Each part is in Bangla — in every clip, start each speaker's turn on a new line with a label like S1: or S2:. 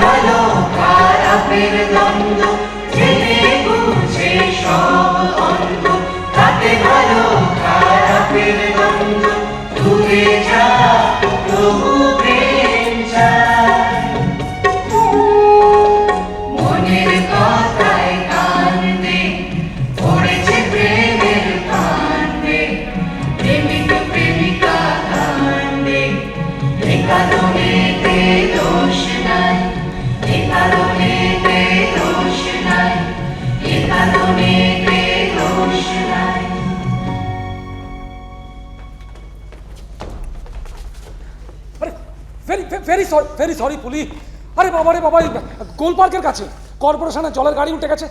S1: ভালো খারাপের দ্বন্দ্ব জেনে বুঝে সব অন্ধ, তাতে ভালো খারাপের দ্বন্দ্ব দূরে যা তবু প্রেম চায়। মনের কথায় কান্দে পড়েছে প্রেমের কান্দে, প্রেমিক প্রেমিকা কান্দে, এ কারণেতে দোষ নাই, এ কারণেতে দোষ নাই, এ কারণেতে দোষ নাই।
S2: ভেরি সরি পুলি। আরে বাবা রে বাবা, গোল পার্কের কাছে কর্পোরেশনের জলের গাড়ি উঠে গেছে,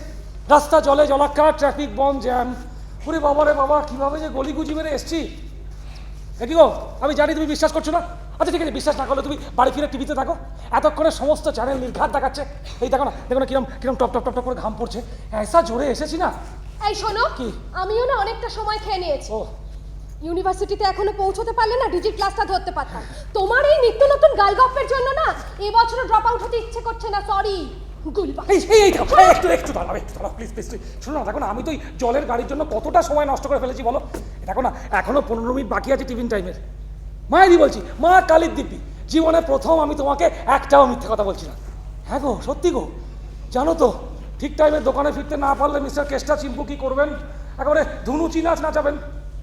S2: রাস্তা জলে জলাকার, ট্রাফিক বন্ধ, জ্যাম। ওরে বাবা রে বাবা, কিভাবে যে গলিগুজি মেরে এসছি। কি গো, আমি জানি তুমি বিশ্বাস করছো না। আচ্ছা ঠিক আছে, বিশ্বাস না করলে তুমি বাড়ি ফিরে টিভিতে দেখো, এতক্ষণে সমস্ত চ্যানেল নির্ঘাত দেখাচ্ছে। এই দেখো না, দেখো না কিরম কিরম টপ টপ টপ টপ করে ঘাম পড়ছে। এসা জোরে এসেছি না।
S3: এই শোনো,
S2: কি?
S3: আমিও না অনেকটা সময় খেয়ে নিয়েছি।
S2: ও
S3: ইউনিভার্সিটিতে এখনো পৌঁছতে পারলে না ডিজি ক্লাসটা ধরতে পারতাম। তোমার এই নিত্য নতুন গালগপ্পের জন্য না এবছর ড্রপ আউট হতে ইচ্ছে করছে না, সরি। গুলবাজ,
S2: একটু দাঁড়াও প্লিজ প্লিজ। শোনো না, দেখো না আমি তো জলের গাড়ির জন্য কতটা সময় নষ্ট করে ফেলেছি বলো। দেখো না এখনো 15 মিনিট বাকি আছে টিফিন টাইমের। মায়েরই বলছি, মা কালীর দিব্যি, জীবনে প্রথম আমি তোমাকে একটাও মিথ্যে কথা বলছি না। হ্যাঁ গো, সত্যি গো। জানো তো ঠিক টাইমে দোকানে ফিরতে না পারলে মিস্টার কেষ্টা চিম্পু কি করবেন? একেবারে ধুনুচি নাচ নাচাবেন।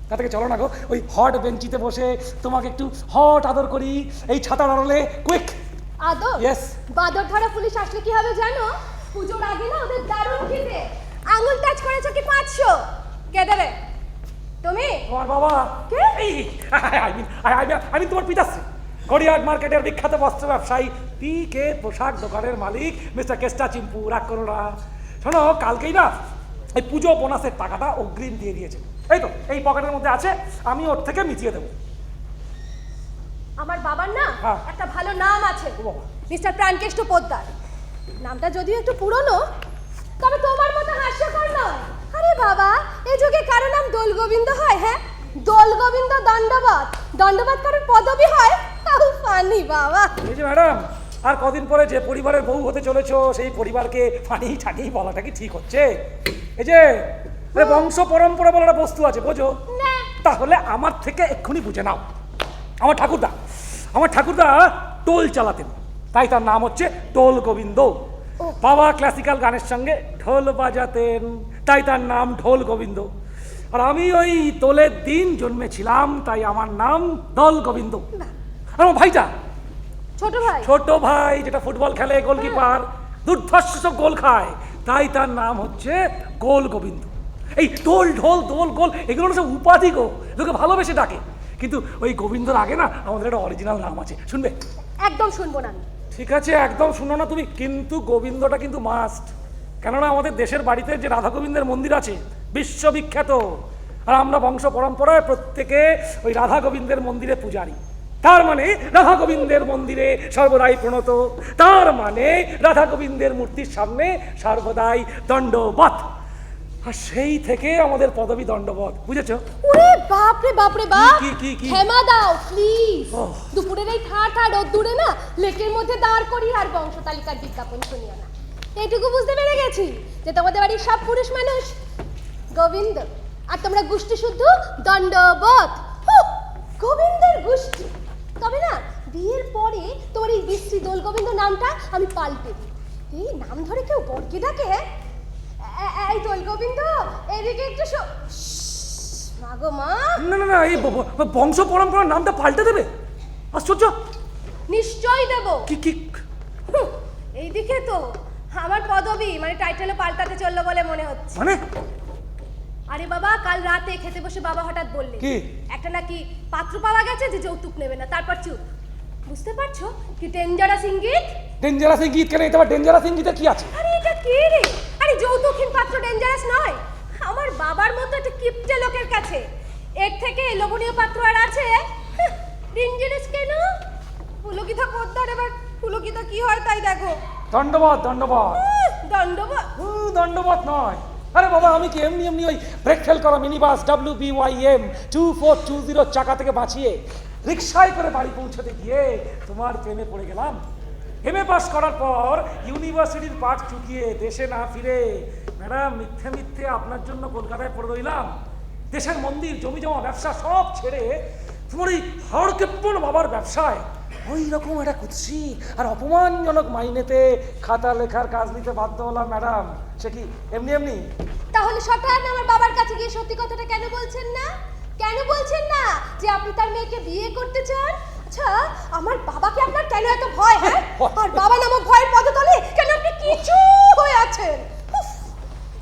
S2: তা থেকে চলো না গো, ওই হট বেঞ্চিতে বসে তোমাকে একটু হট আদর করি, এই ছাতা নাড়লে কুইক
S3: আদর?
S2: ইয়েস।
S3: বাদর ধরা পুলিশ আসলে কি হবে জানো? পুজোর আগে না ওদের দারুণ খিদে। আঙুল টাচ করেছো কি 500? কে দেবে? তুমি?
S2: তোমার বাবা।
S3: কে?
S2: আমি তোমার পিতাশ্রী, গড়িয়াহাট মার্কেটের বিখ্যাত বস্ত্র ব্যবসায়ী পিকে পোশাক দোকানের মালিক মিস্টার কেষ্টা চিম্পু। রাগ করো না। শোনো, কালকেই না এই পুজো বোনাসের টাকাটা অগ্রিম দিয়ে দিয়েছে। এই তো এই পকেটের মধ্যে আছে, আমি ওর থেকে মিটিয়ে দেবো।
S3: আমার বাবার না
S2: হ্যাঁ।
S3: একটা ভালো নাম আছে,
S2: ও বাবা।
S3: মিস্টার প্রাণকেষ্ট পোদ্দার। নামটা যদিও একটু পুরনো, তবে তোমার মতো হাস্যকর নয়। আরে বাবা, এই যুগে কারো নাম দোল গোবিন্দ হয়? হ্যাঁ, দোল গোবিন্দ দণ্ডবত, দণ্ডবত কারোর পদবী হয়? হাউ ফানি বাবা।
S2: এই যে ম্যাডাম, আর কদিন পরে যে পরিবারের বউ হতে চলেছো, সেই পরিবারকে ফানি ঠানি বলাটা কি ঠিক হচ্ছে? এই যে বংশ পরম্পরা বলে একটা বস্তু আছে, বোঝো?
S3: না।
S2: তাহলে আমার থেকে এক্ষুনি বুঝে নাও। আমার ঠাকুরদা টোল চালাতেন, তাই তার নাম হচ্ছে টোল গোবিন্দ। বাবা ক্লাসিক্যাল গানের সঙ্গে ঢোল বাজাতেন, তাই তার নাম ঢোল গোবিন্দ। আর আমি ওই দোলের দিন জন্মেছিলাম, তাই আমার নাম দল গোবিন্দ। আর আমার ভাইটা, ছোট ভাই যেটা ফুটবল খেলে, গোলকিপার, দুর্ধর্ষ সব গোল খায়, তাই তার নাম হচ্ছে গোল গোবিন্দ। এই ঢোল ঢোল দোল গোল এগুলো সব উপাধি গো, লোকে ভালোবেসে ডাকে। কিন্তু ওই গোবিন্দর আগে না আমাদের একটা অরিজিনাল নাম আছে, শুনবে?
S3: একদম শুনবো না আমি।
S2: ঠিক আছে, একদম শুনো না তুমি, কিন্তু গোবিন্দটা কিন্তু মাস্ট। কেননা আমাদের দেশের বাড়িতে যে রাধা গোবিন্দের মন্দির আছে বিশ্ববিখ্যাত, আর আমরা বংশ পরম্পরায় প্রত্যেকে ওই রাধা গোবিন্দের মন্দিরে পূজারি। তার মানে রাধা গোবিন্দের মন্দিরে সর্বদাই প্রণত, তার মানে রাধা গোবিন্দের মূর্তির সামনে সর্বদাই দণ্ডবত। আর সেই থেকে আমাদের পদবী দণ্ডবত, বুঝেছো?
S3: ওরে বাপ রে বাপ রে বাপ,
S2: কি?
S3: ক্ষমা দাও প্লিজ।
S2: ওহ।
S3: দুপুরের এই ঠাড় রোদ্দুরে না লেকের মধ্যে দাঁড় করি আর বংশ তালিকার বিজ্ঞাপন শুনিও না। এইটুকু বুঝতে পেরে গেছি যে তোমাদের বাড়ির সব পুরুষ মানুষ গোবিন্দ, আর তোমরা গোষ্ঠী শুদ্ধ দণ্ডবত। গোবিন্দের গোষ্ঠী। তবে না বিয়ের পরে তোমার এই বিশ্রী দোল গোবিন্দ নামটা আমি পাল্টে দিই। এই নাম ধরে কেউ বরকে ডাকে? এই দোল গোবিন্দ এদিকে একটু মাগো মা।
S2: না, এই বংশ পরম্পরার নামটা পাল্টে দেবে? আশ্চর্য।
S3: নিশ্চয়ই দেব।
S2: কি?
S3: এইদিকে তো আমার পদবী মানে টাইটেলও পাল্টাতে চললো বলে মনে হচ্ছে।
S2: মানে?
S3: আরে বাবা, কাল রাতে খেতে বসে বাবা হঠাৎ বললে
S2: কি?
S3: একটা নাকি পাত্র পাওয়া গেছে যে যৌতুক নেবে না, তারপর চুপ। বুঝতে পারছো কি ডেঞ্জারাস ইঙ্গিত?
S2: ডেঞ্জারাস ইঙ্গিত কেন? এটা ডেঞ্জারাস ইঙ্গিতে কি আছে?
S3: আরে এটা কি রে? আরে যৌতুকহীন পাত্র ডেঞ্জারাস নয়। আমার বাবার মতো একটা কিপটে লোকের কাছে এর থেকে লোভনীয় পাত্র আর আছে? ডেঞ্জারাস কেন? পুলকিতা পোদ্দার, এবার পুলকিতা কি হয় তাই দেখো।
S2: দণ্ডবত।
S3: দণ্ডবত?
S2: দণ্ডবত নয়। আরে বাবা, আমি কি এমনি ওই ব্রেক ফেল করা মিনি বাস WBYM 2420 চাকা থেকে বাঁচিয়ে রিক্সায় করে বাড়ি পৌঁছতে গিয়ে তোমার প্রেমে পড়ে গেলাম? এমএ পাস করার পর ইউনিভার্সিটির পাঠ চুকিয়ে দেশে না ফিরে ম্যাডাম মিথ্যে মিথ্যে আপনার জন্য কলকাতায় পড়ে রইলাম। দেশের মন্দির জমি জমা ব্যবসা সব ছেড়ে তোমার এই হড়কেপ্পন বাবার ব্যবসায় ওই রকম একটা কুৎসিত আর অপমানজনক মাইনেতে খাতা লেখার কাজ নিতে বাধ্য হলাম ম্যাডাম। সে কি এমনি এমনি?
S3: তাহলে শটান আমার বাবার কাছে গিয়ে সত্যি কথাটা কেন বলছেন না? কেন বলছেন না যে আপনি তার মেয়েকে বিয়ে করতে চান? আচ্ছা, আমার বাবাকে আপনার কেন এত ভয়? হ্যাঁ, আর বাবা নামক ভয়ের পদতলে কেন আপনি কিছু হয়ে আছেন? উফ,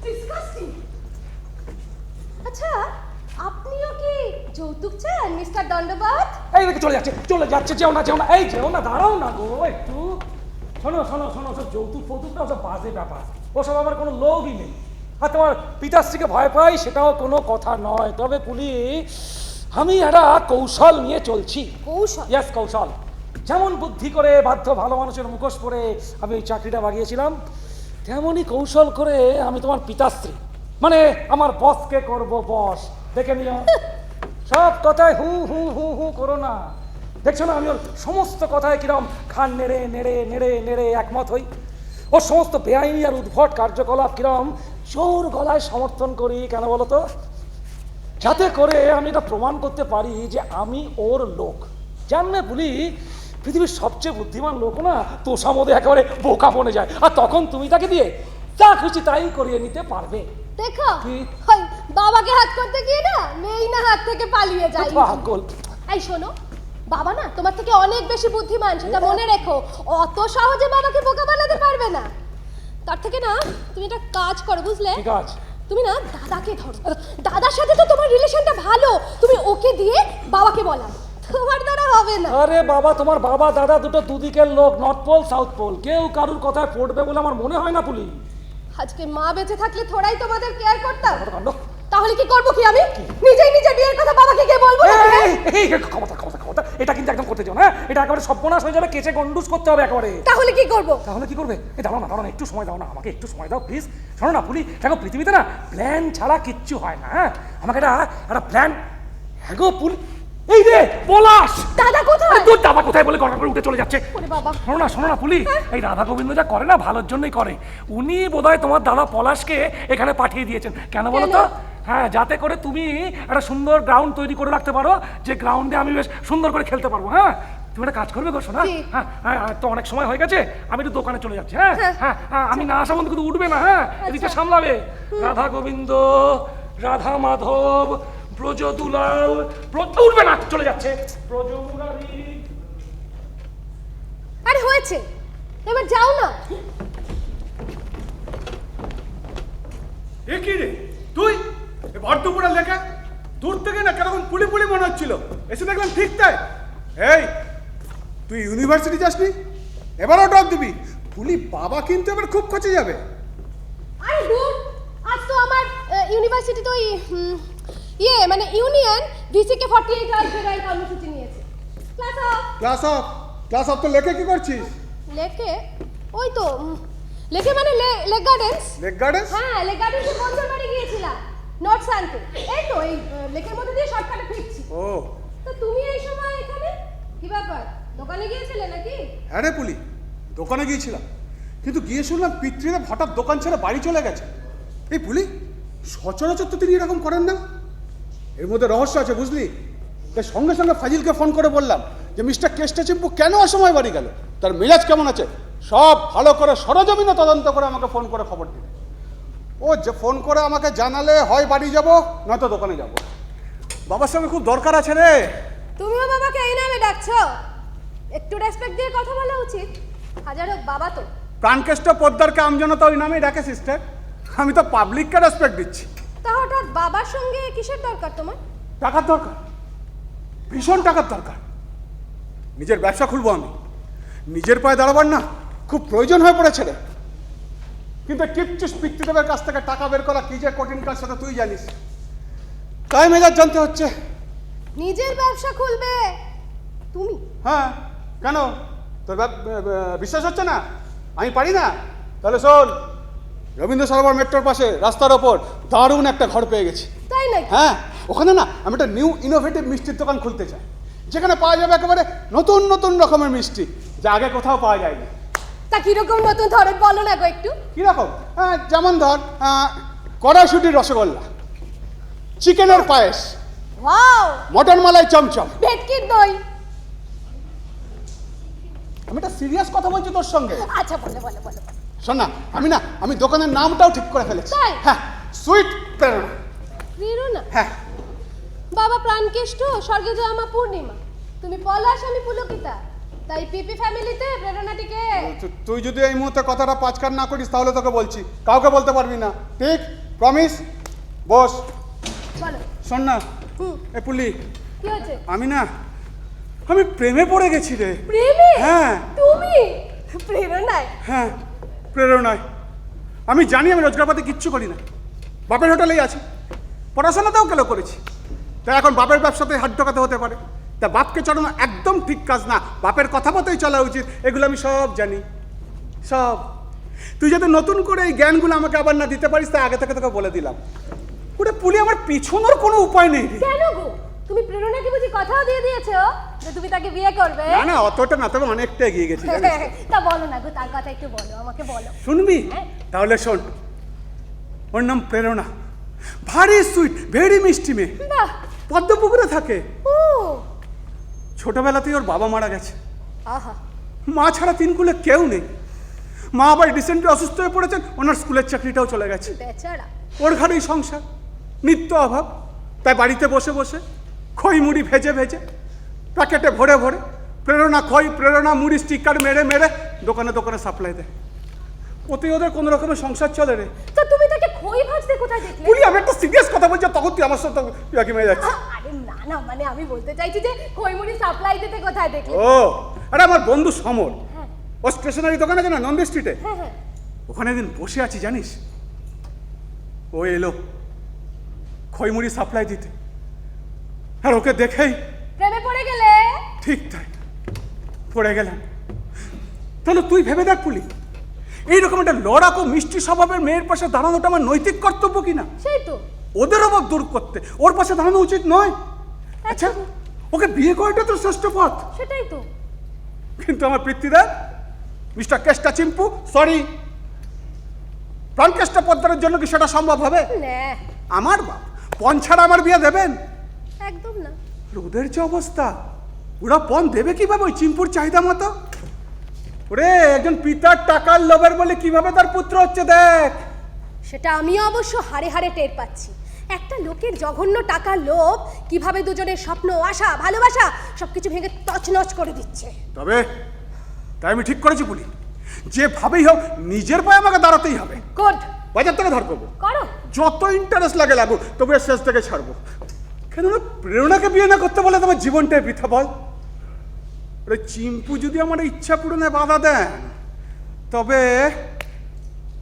S3: disgusting! আচ্ছা, আপনিও কি যৌতুক চান মিস্টার দণ্ডবাদ?
S2: এই দেখে চলে যাচ্ছে, যেও না, এই যেও না, দাঁড়াও না গো একটু। শোনো, সব যৌতুক ফৌতুক না, ওসব বাজে ব্যাপার, ওসব আমার কোনো লোভই নেই। আর তোমার পিতাশ্রীকে ভয় পাই সেটাও কোনো কথা নয়। তবে পুলি, আমি একটা কৌশল নিয়ে চলছি।
S3: কৌশল?
S2: ইয়েস, কৌশল। যেমন বুদ্ধি করে বাধ্য ভালো মানুষের মুখোশ পরে আমি ওই চাকরিটা বাগিয়েছিলাম, তেমনই কৌশল করে আমি তোমার পিতাশ্রী মানে আমার বসকে করব বস। দেখে নিও, সব কথায় হু হু হু হু করো না। দেখছো না আমি ওর সমস্ত কথায় কিরম খান নেড়ে নেড়ে নেড়ে নেড়ে একমত হই। ওর সমস্ত বেআইনি আর উদ্ভট কার্যকলাপ কিরম জোর গলায় সমর্থন করি। কেন বলো তো? যাতে করে আমি এটা প্রমাণ করতে পারি যে আমি ওর লোক। জানলে বলি, পৃথিবীর সবচেয়ে বুদ্ধিমান লোক না তোষা মধ্যে একেবারে বোকা বনে যায়, আর তখন তুমি তাকে দিয়ে যা খুশি তাই করিয়ে নিতে পারবে।
S3: দেখো,
S2: কি?
S3: ওই বাবাকে হাত করতে গিয়ে না মেয়েই না হাত থেকে পালিয়ে যায়।
S2: পাগল।
S3: এই শোনো, বাবা না তোমার থেকে অনেক বেশি বুদ্ধিমান, সেটা মনে রেখো। অত সহজে বাবাকে বোকা বানাতে পারবে না। তার থেকে না তুমি একটা কাজ করো, বুঝলে?
S2: ঠিক আছে,
S3: তুমি না দাদাকে ধরো। দাদার সাথে তো তোমার রিলেশনটা ভালো, তুমি ওকে দিয়ে বাবাকে বলাও। তোমার দ্বারা হবে না।
S2: আরে বাবা, তোমার বাবা দাদা দুটো দুদিকের লোক, নর্থ পোল সাউথ পোল, কেউ কারুর কথায় পড়বে বলে আমার মনে হয় না পুলি।
S3: আজকে মা বেঁচে থাকলে থোড়াই তোমাদের কেয়ার করতাম।
S2: কাণ্ড।
S3: তাহলে কি করবো কি আমি? নিজেই নিজে বিয়ের কথা বাবাকে গিয়ে বলবো না?
S2: ক্ষমতা, এটা কিন্তু একদম করতে চাও না, এটা একেবারে সর্বনাশ হয়ে যাবে, কেচে গন্ডুস করতে হবে একেবারে।
S3: তাহলে কি করবো?
S2: তাহলে কি করবে? এই দাঁড়াও না, একটু সময় দাও না, আমাকে একটু সময় দাও প্লিজ। শোনো না পুলি, দেখো পৃথিবীতে না প্ল্যান ছাড়া কিচ্ছু হয় না। হ্যাঁ, আমাকে একটা প্ল্যান। হ্যাঁ গো পুলি, এই রে পলাশ।
S3: দাদা কোথায়?
S2: তোর দাদা কোথায় বলে গড়াগড়ি উঠে চলে যাচ্ছে।
S3: ওরে বাবা।
S2: শোনো না পুলি, এই রাধা গোবিন্দ যা করে না ভালোর জন্যই করে। উনি বোধহয় তোমার দাদা পলাশকে এখানে পাঠিয়ে দিয়েছেন। কেন বলো তো? হ্যাঁ, যাতে করে তুমি একটা সুন্দর গ্রাউন্ড তৈরি করে রাখতে পারো, যে গ্রাউন্ডে আমি বেশ সুন্দর করে খেলতে পারবো। হ্যাঁ, তুমি একটা কাজ করবে গো শোনা। হ্যাঁ, তো অনেক সময় হয়ে গেছে, আমি একটু দোকানে চলে যাচ্ছি। হ্যাঁ হ্যাঁ, আমি না আসা বন্ধু কিন্তু উঠবে না। হ্যাঁ, এদিকে সামলাবে। রাধা গোবিন্দ, রাধা মাধব, ব্রজ দুলাল, উঠবে না, চলে যাচ্ছে। ব্রজ মুরারি।
S3: আরে হয়েছে, এবার যাও না।
S4: এ কি রে তুই? বড্ডপুরা লেখা দূর থেকে না কেরকম পুলি পুলি মনে হচ্ছিল, এসে দেখলাম ঠিক তাই। এই তুই ইউনিভার্সিটি যাসনি, এবারও ড্রপ দিবি? পুলি বাবা কিন্তু এবার খুব খচে যাবে।
S3: আরে দূর, আজ তো আমার ইউনিভার্সিটি তো মানে ইউনিয়ন ভিসিকে 48 আওয়ার্স ফেরার কর্মসূচি নিয়েছে।
S4: ক্লাস অফ তো লেখে কি করছিস?
S3: লেকে ওই তো লেকে মানে লেক গার্ডেন্স।
S4: Lake gardens?
S3: হ্যাঁ, লেক গার্ডেন্সে বন্ধুর বাড়ি গিয়েছিলাম, নর্থ সানতে। এই তো এই লেকের মধ্যে দিয়ে শর্টকাটে ফিরছি।
S4: ও,
S3: তো তুমি এই সময় এখানে কি ব্যাপার? দোকানে গিয়েছিলে নাকি?
S4: হ্যাঁ রে পুলি, দোকানে গিয়েছিলাম, কিন্তু গিয়ে শুনলাম পিতৃদেব হঠাৎ দোকান ছেড়ে বাড়ি চলে গেছে। এই পুলি, সচরাচর তো তিনি এরকম করেন না, এর মধ্যে রহস্য আছে বুঝলি। তাই সঙ্গে সঙ্গে ফাজিলকে ফোন করে বললাম যে মিস্টার কেষ্ট চিম্পু কেন অসময় বাড়ি গেল, তার মেজাজ কেমন আছে, সব ভালো করে সরজমিনে তদন্ত করে আমাকে ফোন করে খবর দিল। ও যে ফোন করে আমাকে জানালে হয় বাড়ি যাব, নয়তো দোকানে যাব। বাবার সঙ্গে খুব দরকার আছে রে।
S3: তুমিও বাবাকে এই নামে ডাকছো? একটু রেসপেক্ট দিয়ে কথা বলা উচিত। হাজার হোক বাবা তো।
S4: প্রাণকেষ্ট পোদ্দারকে আমজনতা ওই নামেই ডাকে সিস্টার, আমি তো পাবলিককে রেসপেক্ট দিচ্ছি।
S3: তা হঠাৎ বাবার সঙ্গে কিসের দরকার তোমার?
S4: টাকার দরকার, ভীষণ টাকার দরকার। নিজের ব্যবসা খুলবো আমি, নিজের পায়ে দাঁড়াবার না খুব প্রয়োজন হয়ে পড়েছে রে। কিন্তু কিপচিস পিতৃদেবের কাছ থেকে টাকা বের করা কি যে কঠিন কাজ সেটা তুই জানিস, তাই মেজাজ জানতে হচ্ছে।
S3: নিজের ব্যবসা খুলবে তুমি?
S4: হ্যাঁ, কেন তোর বিশ্বাস হচ্ছে না আমি পারি না? তাহলে শোন, রবীন্দ্র সরোবর মেট্রোর পাশে রাস্তার ওপর দারুণ একটা ঘর পেয়ে গেছি।
S3: তাই নাকি?
S4: হ্যাঁ, ওখানে না আমি একটা নিউ ইনোভেটিভ মিষ্টির দোকান খুলতে চাই, যেখানে পাওয়া যাবে একেবারে নতুন নতুন রকমের মিষ্টি, যা আগে কোথাও পাওয়া যায়নি।
S3: তা কিরকম নতুন ধরন বলো না গো একটু।
S4: কিরকম? যেমন ধর কড়াইশুটির রসগোল্লা, চিকেনের পায়েস,
S3: ওয়াও,
S4: মটন মালাই চমচম।
S3: ভেটকির দই।
S4: আমি একটা সিরিয়াস কথা বলছি তোর সঙ্গে।
S3: আচ্ছা বলো বলো বলো।
S4: শোন না, আমি দোকানের নামটাও ঠিক করে ফেলেছি।
S3: তাই?
S4: হ্যাঁ, সুইট প্রেরণা।
S3: প্রেরণা?
S4: হ্যাঁ।
S3: বাবা প্রাণকেষ্ট, স্বর্গে যায় মা পূর্ণিমা, তুমি পলাশ, আমি পুলকিতা, তাই পিপি ফ্যামিলিতে প্রেরণাটিকে।
S4: তুই যদি এই মুহূর্তে কথাটা পাঁচকার না করিস তাহলে তোকে বলছি, কাউকে বলতে পারবি না, ঠিক? প্রমিস? বস।
S3: বলো।
S4: শোন না,
S3: হুম,
S4: এ পুলি,
S3: কি হয়েছে?
S4: আমি প্রেমে পড়ে গেছি রে।
S3: প্রেমে?
S4: হ্যাঁ।
S3: তুমি প্রেরণায়?
S4: হ্যাঁ, প্রেরণায়। আমি জানি আমি রোজগারপাতি কিচ্ছু করি না, বাপের হোটেলেই আছি, পড়াশোনাতেও কেন করেছি, তাই এখন বাপের ব্যবসাতে হাত ঢোকাতে হতে পারে। তা বাপকে চড়ানো একদম ঠিক কাজ না, বাপের কথা মতোই চলা উচিত, এগুলো আমি সব জানি, সব। তুই যাতে নতুন করে এই জ্ঞানগুলো আমাকে আবার না দিতে পারিস তাই আগে থেকে তোকে বলে দিলাম। ওটা পুলি আমার পিছনের কোনো উপায় নেই রে।
S3: কেন গো, তুমি প্রেরণাকে বুঝি কথাও দিয়ে দিয়েছো যে তুমি তাকে বিয়ে করবে?
S4: না না, অতটা না, তবে অনেকটা এগিয়ে গেছি জানিস।
S3: তা বলো না গো, তার কথা একটু বলো, আমাকে বলো।
S4: শুনবি?
S3: হ্যাঁ।
S4: তাহলে শোন, ওর নাম প্রেরণা, ভারী সুইট, ভেরি মিষ্টি মেয়ে,
S3: বাহ।
S4: পদ্মপুকুরে থাকে।
S3: ও
S4: ছোটবেলাতেই ওর বাবা মারা গেছে,
S3: আহা,
S4: মা ছাড়া তিন কুলে কেউ নেই। মা আবার রিসেন্টলি অসুস্থ হয়ে পড়েছেন, ওনার স্কুলের চাকরিটাও চলে গেছে।
S3: বেচারা।
S4: ওর ঘরেই সংসার, নিত্য অভাব, তাই বাড়িতে বসে বসে খই মুড়ি ভেজে ভেজে, প্যাকেটে ভরে ভরে প্রেরণা খই, প্রেরণা মুড়ি স্টিকার মেরে মেরে দোকানে দোকানে সাপ্লাই দেয়। ওতেই ওদের কোনো রকমের সংসার চলে রে।
S3: তো তুমি তাকে খই ভাজতে কোথায় দেখলে?
S4: পুলি, আমি একটা সিরিয়াস কথা বলছি, তখন তুই আমার সাথে ইয়াকি মেরে যাচ্ছিস।
S3: আরে না না, মানে আমি বলতে চাইছি যে খইমুড়ি সাপ্লাই দিতে কোথায় দেখলে?
S4: ও, আরে আমার বন্ধু সমর,
S3: হ্যাঁ
S4: ও স্টেশনারি দোকান আছে না নন্দী স্ট্রিটে,
S3: হ্যাঁ হ্যাঁ।
S4: ওখানে একদিন বসে আছি জানিস, ও এলো খইমুড়ি সাপ্লাই দিতে, আর ওকে দেখেই
S3: প্রেমে পড়ে গেলে?
S4: ঠিক তাই, পড়ে গেলাম। তাহলে তুই ভেবে দেখ পুলি, এইরকম একটা লড়াকু মিষ্টি স্বভাবের মেয়ের পাশে দাঁড়ানোটা আমার নৈতিক কর্তব্য কিনা?
S3: সেই তো।
S4: ওদের অভাব দূর করতে ওর পাশে দাঁড়ানো উচিত নয়? আচ্ছা, ওকে বিয়ে করাটা তো শ্রেষ্ঠ পথ।
S3: সেটাই তো।
S4: কিন্তু আমার পিতৃদেব মিস্টার কেষ্টা চিম্পু, সরি, প্রাণকেষ্টা পদ্মারের জন্য কি সেটা সম্ভব হবে?
S3: না,
S4: আমার বাপ পণ ছাড়া আমার বিয়ে দেবেন?
S3: একদম না।
S4: আর ওদের যে অবস্থা, ওরা পণ দেবে কিভাবে ওই চিম্পুর চাহিদা মতো? ওরে, একজন পিতার টাকার লোভের বলে কিভাবে তার পুত্র হচ্ছে দেখ।
S3: সেটা আমি অবশ্য হাড়ে হাড়ে টের পাচ্ছি। একটা লোকের জঘন্য টাকার লোভ কিভাবে দুজনের স্বপ্ন, আশা, ভালোবাসা সবকিছু ভেঙে তছনছ করে দিচ্ছে।
S4: তবে তাই আমি ঠিক করেছি বলি, যেভাবেই হোক নিজের পায়ে আমাকে দাঁড়াতেই হবে।
S3: গুড,
S4: বাজার থেকে ধার করবো,
S3: করো।
S4: যত ইন্টারেস্ট লাগে লাগুক, তবে এর শেষ থেকে ছাড়বো। কেননা প্রেরণাকে বিয়ে না করতে বলে তোমার জীবনটাই বৃথা বল। ওই চিম্পু যদি আমার ইচ্ছা পূরণে বাধা দেন, তবে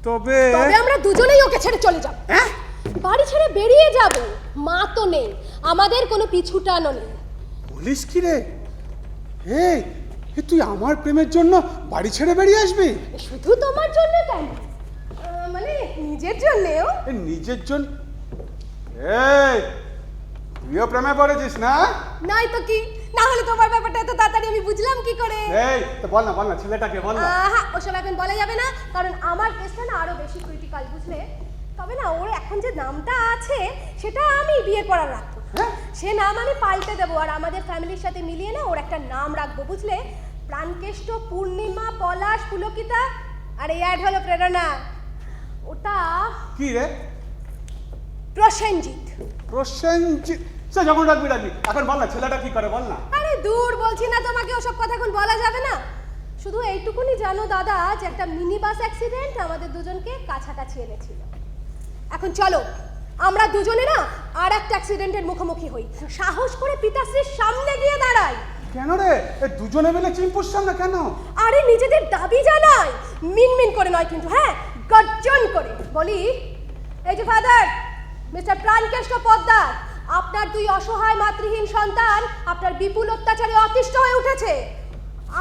S4: তবে
S3: তবে আমরা দুজনেই ওকে ছেড়ে চলে যাব।
S4: হ্যাঁ,
S3: বাড়ি ছেড়ে বেরিয়ে যাব। মা তো নেই, আমাদের কোনো পিছুটানো নেই।
S4: বলিস কি রে? এই, তুই আমার প্রেমের জন্য বাড়ি ছেড়ে বেরিয়ে আসবি?
S3: শুধু তোমার জন্য কেন, মানে নিজের জন্যেও।
S4: নিজের জন্য? এই, তুইও প্রেমে পড়েছিস না?
S3: নাই তো কি, না হলে তোমার ব্যাপারটা এত তাড়াতাড়ি আমি বুঝলাম কি করে?
S4: এই তো বল না ছেলেটাকে বল না।
S3: আহা, ওসব এখন বলা যাবে না, কারণ আমার কেসটা না আরো বেশি ক্রিটিক্যাল, বুঝলে? তবে না, ওর এখন যে নামটা আছে সেটা আমি বিয়ের পর আর রাখবো।
S4: হ্যাঁ?
S3: সে নাম আমি পাল্টে দেবো, আর আমাদের ফ্যামিলির সাথে মিলিয়ে না ওর একটা নাম রাখবো, বুঝলে? প্রাণকেষ্ট, পূর্ণিমা, পলাশ, পুলকিতা, আর এই অ্যাড হলো প্রেরণা। ওটা
S4: কি রে?
S3: প্রসেনজিৎ।
S4: প্রসেনজিৎ? সে যখন রাখবি এখন বল না ছেলেটা কি করে, বল না।
S3: আরে দূর, বলছি না তোমাকে, ওসব কথা এখন বলা যাবে না। শুধু এইটুকুনি জানো দাদা, যে একটা মিনি বাস অ্যাক্সিডেন্ট আমাদের দুজনকে কাছাকাছি এনেছিল। এখন চলো আমরা দুজনে না আর একটা অ্যাক্সিডেন্টের মুখোমুখি হই, সাহস করে পিতাশ্রীর সামনে গিয়ে দাঁড়াই।
S4: কেন রে? এই দুজনে মিলে চিম্পুর সামনে কেন?
S3: আরে নিজেদের দাবি জানাই, মিনমিন করে নয় কিন্তু, হ্যাঁ, গর্জন করে বলি, এই যে ফাদার মিস্টার প্রাণকেষ্ট পোদ্দার, আপনার দুই অসহায় মাতৃহীন সন্তান আপনার বিপুল অত্যাচারে অতিষ্ঠ হয়ে উঠেছে।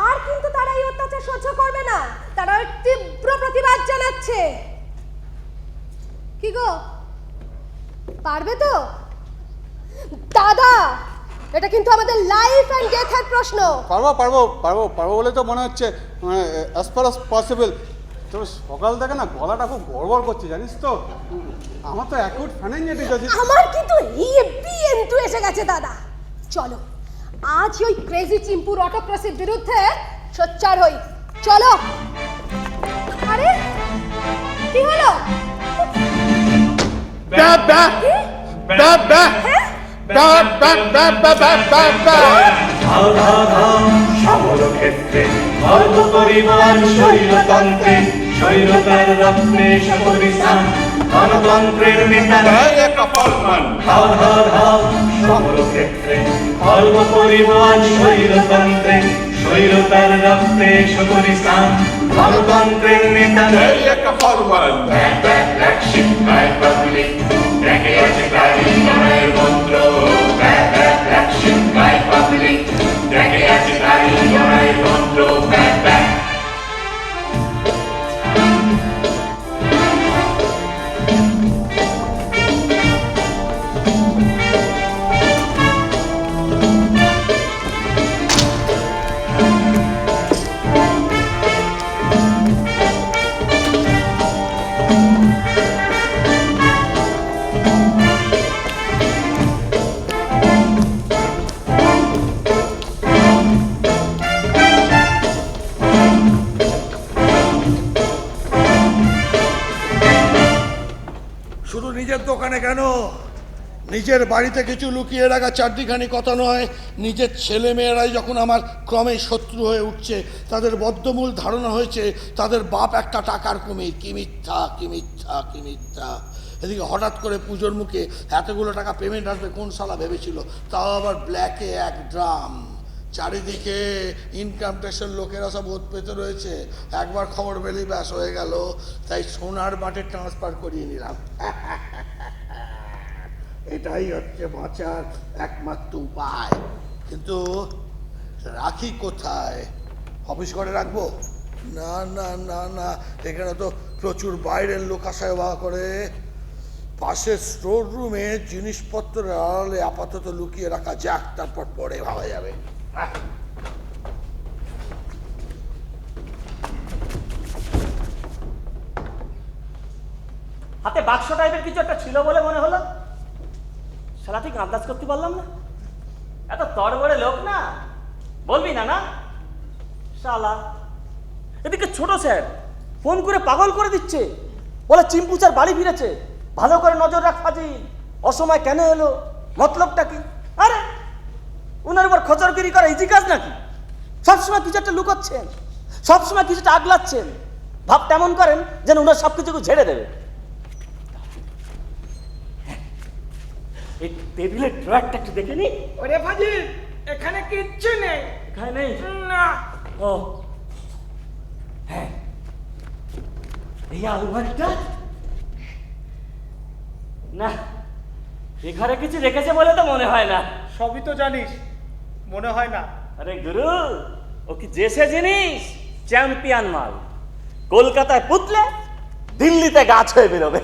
S3: আর কিন্তু তারা এই অত্যাচার সহ্য করবে না, তারা তীব্র প্রতিবাদ জানাচ্ছে। কি গো, পারবে তো? দাদা এটা কিন্তু আমাদের লাইফ অ্যান্ড ডেথের প্রশ্ন।
S4: পারবো পারবো পারবো পারবো বলে তো মনে হচ্ছে, মানে অ্যাজ ফার অ্যাজ পসিবল। তবে সকাল থেকে না গলাটা খুব গড়বড় করছে জানিস তো, আমার তো অ্যাকুট ফ্যানেঞ্জাইটিস আছে।
S3: আমার কিন্তু হেভি এন্টু এসে গেছে দাদা। চলো আজ ওই ক্রেজি চিম্পুর অটোক্রেসির বিরুদ্ধে সোচ্চার হই। চলো। আরে কি হলো?
S4: ব্যা ব্যা ব্যা ব্যা
S3: হ্যাঁ?
S4: ব্যা ব্যা ব্যা ব্যা ব্যা ব্যা ব্যা।
S1: সকল ক্ষেত্রে ধর্ম পরিমাণ স্বৈরতন্ত্রে, স্বৈরতার রক্তে সকলিসান গণতন্ত্রের নেতা
S5: একটা ফলমান
S1: হাও হাও হাও। সকল ক্ষেত্রে ধর্ম পরিমাণ স্বৈরতন্ত্রে, স্বৈরতার রক্তে সকলিসান গণতন্ত্রের নেতা
S5: একটা ফলমান
S1: ব্ল্যাক শিপ বাই পাবলিক, দেখে আছে গাড়ি লড়াইয়ের মন্ত্র। ব্ল্যাক শিপ বাই পাবলিক, দেখে আছে গাড়ি লড়াইয়ের মন্ত্র।
S6: শুধু নিজের দোকানে কেন, নিজের বাড়িতে কিছু লুকিয়ে রাখা চারটিখানি কথা নয়। নিজের ছেলে মেয়েরাই যখন আমার ক্রমে শত্রু হয়ে উঠছে, তাদের বদ্ধমূল ধারণা হয়েছে তাদের বাপ একটা টাকার কুমির। কি মিথ্যা, কি মিথ্যা, কি মিথ্যা। এদিকে হঠাৎ করে পুজোর মুখে এতগুলো টাকা পেমেন্ট আসবে কোন শালা ভেবেছিল, তাও আবার ব্ল্যাকে 1 ড্রাম। চারিদিকে ইনকাম ট্যাক্সের লোকেরা সব ওত পেতে রয়েছে। একবার খবর পেলেই ব্যাস হয়ে গেল, তাই সোনার বাটে ট্রান্সফার করিয়ে নিলাম। এটাই হচ্ছে বাঁচার একমাত্র উপায়। কিন্তু রাখি কোথায়? অফিস ঘরে রাখবো? না না না না, এখানে তো প্রচুর বাইরের লোক আসা যাওয়া করে। পাশের স্টোর রুমে জিনিসপত্রের আড়ালে আপাতত লুকিয়ে রাখা যাক, তারপর পরে ভাবা যাবে।
S7: হাতে বাক্স টাইপের কিছু একটা ছিল বলে মনে হলো, শালা ঠিক আন্দাজ করতে পারলাম না। এত তড়বড়ে লোক না, বলবি না না শালা। এদিকে ছোট স্যার ফোন করে পাগল করে দিচ্ছে, বলে চিম্পু স্যার বাড়ি ফিরেছে, ভালো করে নজর রাখ ফাজিল, অসময় কেন এলো, মতলবটা কি? আরে ওনার উপর খচরগিরি করা ইজি কাজ নাকি? সবসময় কিছু একটা লুকোচ্ছেন, সবসময় কিছুটা আগলাচ্ছেন, ভাব তেমন করেন যেন ওনার সব কিছুকে ঝেড়ে দেবে। এই টেবিলের ড্রয়ারটা একটু দেখে নি।
S8: ওরে ফাজিল, এখানে কিচ্ছু নেই।
S7: এখানে নেই?
S8: না।
S7: ও হ্যাঁ, এই আলমারিটা না, এ ঘরে কিছু রেখেছে বলে তো মনে হয় না।
S8: সবই তো জানিস, মনে হয় না।
S7: আরে গুরু, ও কি জেসে জিনিস, চ্যাম্পিয়ন মাল। কলকাতায় পুতলে দিল্লিতে গাছ হয়ে বেরোবে।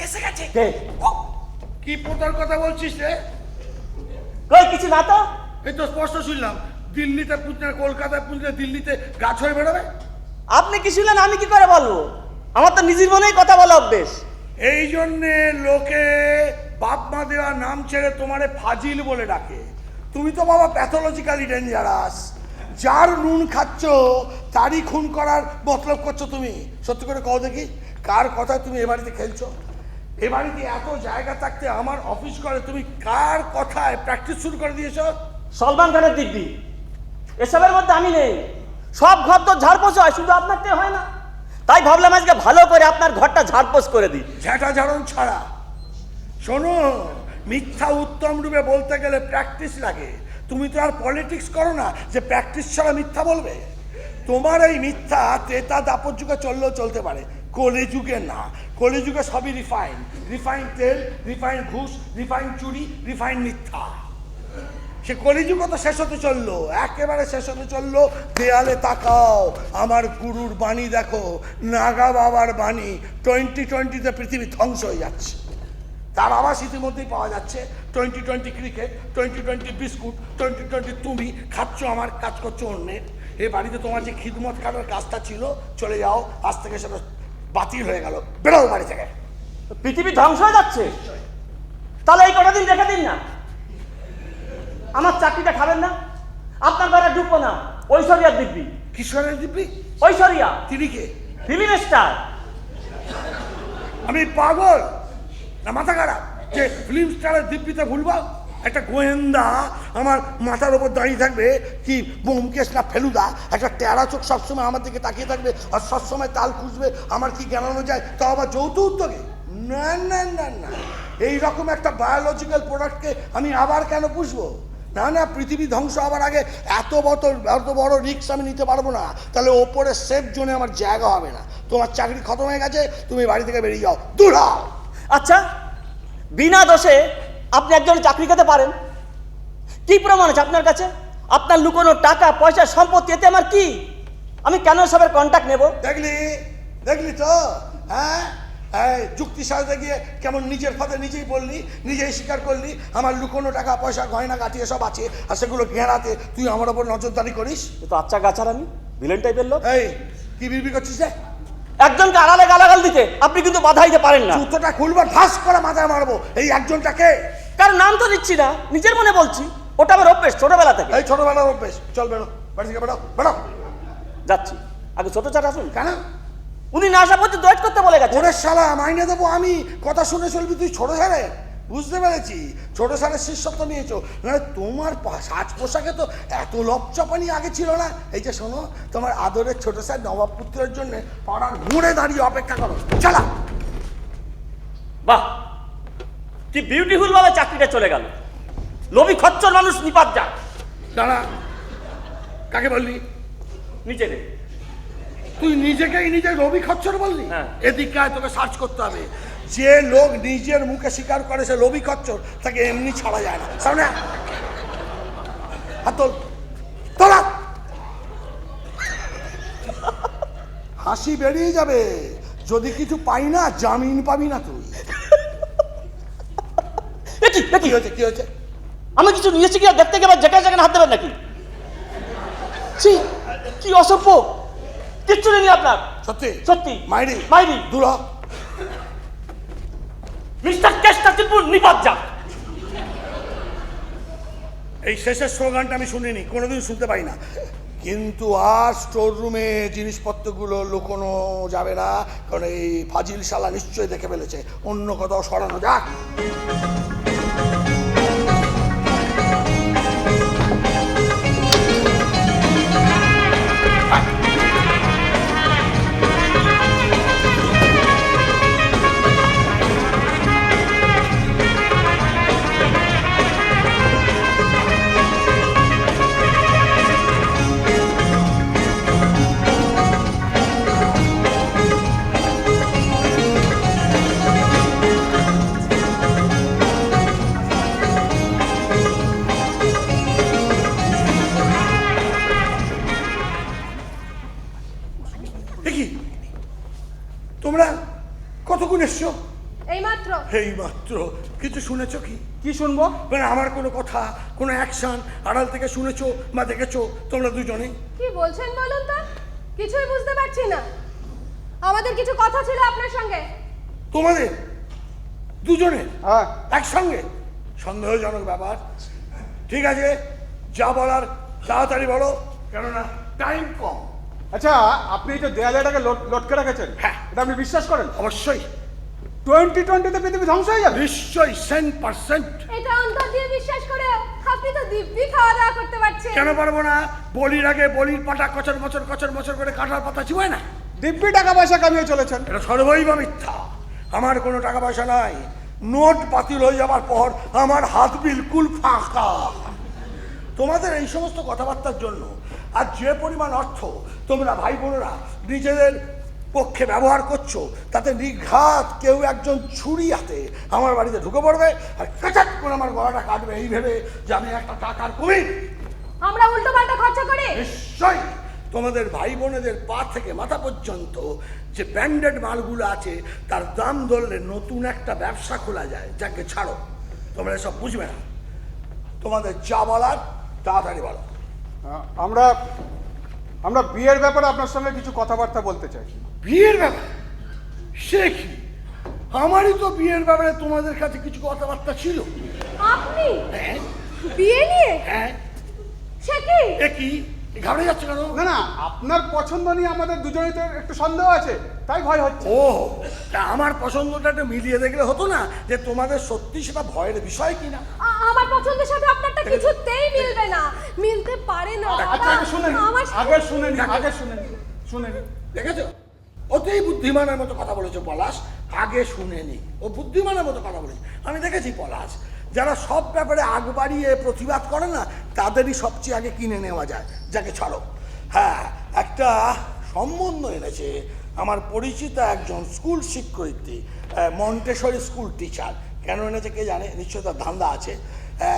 S8: এসে গেছে।
S7: কে?
S6: কি পোতার কথা বলছিস রে?
S7: কই কিছু না তো।
S6: এই তো স্পষ্ট শুনলাম, দিল্লিতে পুতলে, কলকাতায় পুতলে দিল্লিতে গাছ হয়ে বেরোবে।
S7: আপনি কি শুনলেন, আমি কি করে বলবো? আমার তো নিজের মনেই কথা বলা অভ্যেস।
S6: এই জন্যে লোকে বাপ মা দেওয়া নাম ছেড়ে তোমারে ফাজিল বলে ডাকে। তুমি তো বাবা প্যাথোলজিক্যালি ডেঞ্জারাস। যার নুন খাচ্ছ তারই খুন করার মতলব করছো তুমি। সত্যি করে কও দেখি, কার কথায় তুমি এ বাড়িতে খেলছো? এ বাড়িতে এত জায়গা থাকতে আমার অফিস করে তুমি কার কথায় প্র্যাকটিস শুরু করে দিয়েছো?
S7: সলমান খানের দিব্যি, এসবের মধ্যে আমি নেই। সব ঘর তো ঝাড়পোছ হয়, শুধু আপনারটাই হয় না। তাই ভাবলাম আজকে ভালো করে আপনার ঘরটা ঝাড়পোছ করে দিই।
S6: ঝ্যাঁটা ঝাড়ন ছাড়া। শোনো, মিথ্যা উত্তম রূপে বলতে গেলে প্র্যাকটিস লাগে। তুমি তো আর পলিটিক্স করো না যে প্র্যাকটিস ছাড়া মিথ্যা বলবে। তোমার এই মিথ্যা ত্রেতা দাপর যুগে চললেও চলতে পারে, কলিযুগে না। কলিযুগে সবই রিফাইন, রিফাইন তেল, রিফাইন ঘুষ, রিফাইন চুরি, রিফাইন মিথ্যা। সে কলিযুগ তো শেষ হতে চললো, একেবারে শেষ হতে চললো। দেয়ালে তাকাও, আমার গুরুর বাণী দেখো, নাগা বাবার বাণী। 2020-তে পৃথিবী ধ্বংস হয়ে যাচ্ছে। তার আবাস ইতিমধ্যেই পাওয়া যাচ্ছে। 2020 ক্রিকেট, 2020 বিস্কুট, 2020 তুমি খাচ্ছ আমার, কাজ করছো অন্যের। এই বাড়িতে তোমার যে খিদমত কাটার কাজটা ছিল, চলে যাও, আজ থেকে সেটা বাতিল হয়ে গেল। বেরো বাড়ি থেকে।
S7: পৃথিবী ধ্বংস হয়ে যাচ্ছে, তাহলে এই কটা দিন রেখে দিন না। আমার চাকরিটা খাবেন না, আপনার ঘরে ঢুকবো না। ঐশ্বরিয়ার দিব্যি।
S6: কিশোরের দিব্যি?
S7: ঐশ্বরিয়া
S6: তিনি কে?
S7: Film star.
S6: আমি পাগল না মাথা খারাপ যে ফিল্ম স্টারের দিব্যিতে ভুলবো? একটা গোয়েন্দা আমার মাথার ওপর দাঁড়িয়ে থাকবে কি ব্যোমকেশ না ফেলুদা, একটা টেরা চোখ সবসময় আমার দিকে তাকিয়ে থাকবে আর সবসময় তাল খুঁজবে আমার কি জ্ঞানানো যায়, তাও আবার যৌথ উদ্যোগে? না না না না, এইরকম একটা বায়োলজিক্যাল প্রোডাক্টকে আমি আবার কেন পুষবো? না না, পৃথিবী ধ্বংস হবার আগে এত বড় রিস্ক আমি নিতে পারবো না। তাহলে ওপরে সেফ জোনে আমার জায়গা হবে না। তোমার চাকরি খতম হয়ে গেছে, তুমি বাড়ি থেকে বেরিয়ে যাও, দূর হও।
S7: আচ্ছা, বিনা দোষে আপনি একজন চাকরি খেতে পারেন? কি প্রমাণ আছে আপনার কাছে? আপনার লুকোনো টাকা পয়সা সম্পত্তি, এতে আমার কি? আমি কেন সবের কন্ট্যাক্ট নেব?
S6: দেখলি তো, হ্যাঁ, যুক্তি সাজতে গিয়ে কেমন নিজের ফাঁদে নিজেই বললি, নিজেই স্বীকার করলি আমার লুকোনো টাকা পয়সা গয়না গাঁটি এসব আছে, আর সেগুলো ঘেরাতে তুই আমার ওপর নজরদারি করিস।
S7: তো আচ্ছা গাছার আমি ভিলেন টাইপের লোক।
S6: এই কি বিড়বিড় করছিস রে?
S7: একজনকে আড়ালে গালাগাল দিতে আপনি কিন্তু বাধা দিতে পারেন না।
S6: জুতোটা খুলবো, ঠাস করে মাথায় মারবো। এই একজনটাকে,
S7: কারণ নাম তো দিচ্ছি না, নিজের মনে বলছি। ওটা আমার অভ্যেস ছোটবেলা থেকে।
S6: এই ছোটবেলার অভ্যেস। চল বেরো বাড়ি থেকে, বেরো বেরো।
S7: যাচ্ছি, আগে ছোট চাটা আসুন।
S6: কেন?
S7: উনি না আসা পর্যন্ত ওয়েট করতে বলে গেছে।
S6: ওরে শালা, মাইনে দেবো আমি, কথা শুনে চলবি তুই ছোট সারে। বুঝতে পেরেছি, ছোট সারের শিষ্যত্ব নিয়েছো। না তোমার সাজ পোশাকে তো এত লপচাপানি আগে ছিল না। এই যে শোনো, তোমার আদরের ছোট স্যার নবাব পুত্রের জন্য পাড়ার ঘুরে দাঁড়িয়ে অপেক্ষা করো। চালা।
S7: বাহ, কি বিউটিফুল ভাবে চাকরিটা চলে গেল। লোভী খচ্চর মানুষ নিপাত যাক।
S6: দাঁড়া, কাকে বললি?
S7: নিজেরে।
S6: তুই নিজেকেই নিজে রবি খচ্চর বললি?
S7: হ্যাঁ।
S6: এদিকে তোকে সার্চ করতে হবে। যে লোক নিজের মুখে স্বীকার করে সে রবি খচ্চর, তাকে এমনি ছাড়া যায় না। সামনে হাত তোল, তোলা। হাসি বেরিয়ে যাবে, যদি কিছু পাই না জামিন পাবি না তুই। কি হয়েছে? কি হয়েছে?
S7: আমি কিছু নিয়েছি কি দেখতে গেলে যেখানে যেখানে হাত দেবেন নাকি? কি অসভ্য, কিচ্ছু নেই আপনার।
S6: সত্যি
S7: সত্যি
S6: মাইরি
S7: মাইরি
S6: দূর হ।
S7: মিস্টার কেষ্টাচিপুর নিপাত যাক।
S6: এই শেষের স্লোগানটা আমি শুনিনি, কোনোদিন শুনতে পাই না। কিন্তু আর স্টোর রুমে জিনিসপত্রগুলো লুকোনো যাবে না, কারণ এই ফাজিল শালা নিশ্চয়ই দেখে ফেলেছে। অন্য কোথাও সরানো যাক। দেখি তোমরা কতক্ষণ এসছো?
S3: এইমাত্র।
S6: এই মাত্র? কিছু শুনেছো কি?
S2: কি শুনবো?
S6: মানে আমার কোনো কথা, কোনো অ্যাকশন আড়াল থেকে শুনেছো বা দেখেছো তোমরা দুজনে?
S3: কি বলছেন বলুন তো, কিছুই বুঝতে পারছি না। আমাদের কিছু কথা ছিল আপনার সঙ্গে।
S6: তোমাদের দুজনে
S4: হ্যাঁ।
S6: একসঙ্গে? সন্দেহজনক ব্যাপার। ঠিক আছে, যা বলার তাড়াতাড়ি বলো, কেননা টাইম কম।
S4: আচ্ছা, আপনি এই যে দেয়ালেটাকে লটকে রেখেছেন,
S6: হ্যাঁ।
S4: এটা আপনি বিশ্বাস করেন?
S6: অবশ্যই।
S4: 2020-তে পৃথিবী ধ্বংস হয়ে যাবে?
S6: নিশ্চয়ই 100%।
S3: এটা অন্তর দিয়ে বিশ্বাস করে আপনি তো দিব্যি খাওয়া দাওয়া করতে পারছেন।
S6: কেন পারবো না? বলির আগে বলির পাটা কচর মচর করে কাঁঠার পাতা চিবায় না?
S4: দিব্যি টাকা পয়সা কামিয়ে চলেছেন।
S6: এটা সর্বৈব মিথ্যা। আমার কোনো টাকা পয়সা নাই। নোট বাতিল হয়ে যাবার পর আমার হাত বিলকুল ফাঁকা। তোমাদের এই সমস্ত কথাবার্তার জন্য আর যে পরিমাণ অর্থ তোমরা ভাই বোনেরা নিজেদের পক্ষে ব্যবহার করছো, তাতে নিঘাত কেউ একজন ছুরি হাতে আমার বাড়িতে ঢুকে পড়বে আর কাচাট করে আমার গলাটা কাটবে, এই ভেবে যে আমি একটা টাকার কুমির।
S3: আমরা উল্টো পাল্টা খরচা করি।
S6: নিশ্চয়ই তোমাদের ভাই বোনেদের পা থেকে মাথা পর্যন্ত যে ব্র্যান্ডেড মালগুলো আছে তার দাম ধরলে নতুন একটা ব্যবসা খোলা যায়। যাকে ছাড়ো, তোমরা এসব বুঝবে না। তোমাদের যা বলার তাড়াতাড়ি বলো।
S4: আমরা আমরা বিয়ের ব্যাপারে আপনার সঙ্গে কিছু কথাবার্তা বলতে চাই।
S6: বিয়ের ব্যাপারে? সে কি, আমারই তো বিয়ের ব্যাপারে তোমাদের কাছে কিছু কথাবার্তা ছিল।
S3: আপনি
S6: হ্যাঁ
S3: বিয়ে নিয়ে?
S6: হ্যাঁ।
S3: সে কি?
S6: এ কি, ঘাবড়ে যাচ্ছে কেন?
S4: না না, আপনার পছন্দ নিয়ে আমাদের দুজনেই তো একটু সন্দেহ আছে, তাই ভয় হচ্ছে।
S6: ও, তা আমার পছন্দটা একটু মিলিয়ে দেখলে হতো না যে তোমাদের সত্যি সেটা ভয়ের বিষয় কিনা?
S3: আমার পছন্দের সাথে আপনারটা কিছুতেই মিলবে না, মিলতে পারে না
S4: আচ্ছা,
S3: দাদা।
S4: আগে শুনে নিন,
S3: আমার
S4: আগে শুনে নিন, আগে শুনে নিন।
S6: দেখেছো, অতই বুদ্ধিমানের মতো কথা বলেছো পলাশ। আগে শুনে নি, ও বুদ্ধিমানের মতো কথা বলেছে। আমি দেখেছি পলাশ, যারা সব ব্যাপারে আগ বাড়িয়ে প্রতিবাদ করে না তাদেরই সবচেয়ে আগে কিনে নেওয়া যায়। যাকে ছাড়ো। হ্যাঁ, একটা সম্বন্ধ এনেছে আমার পরিচিত একজন স্কুল শিক্ষয়িত্রী, মন্টেসরি স্কুল টিচার। কেন এনেছে কে জানে, নিশ্চয় তার ধান্দা আছে।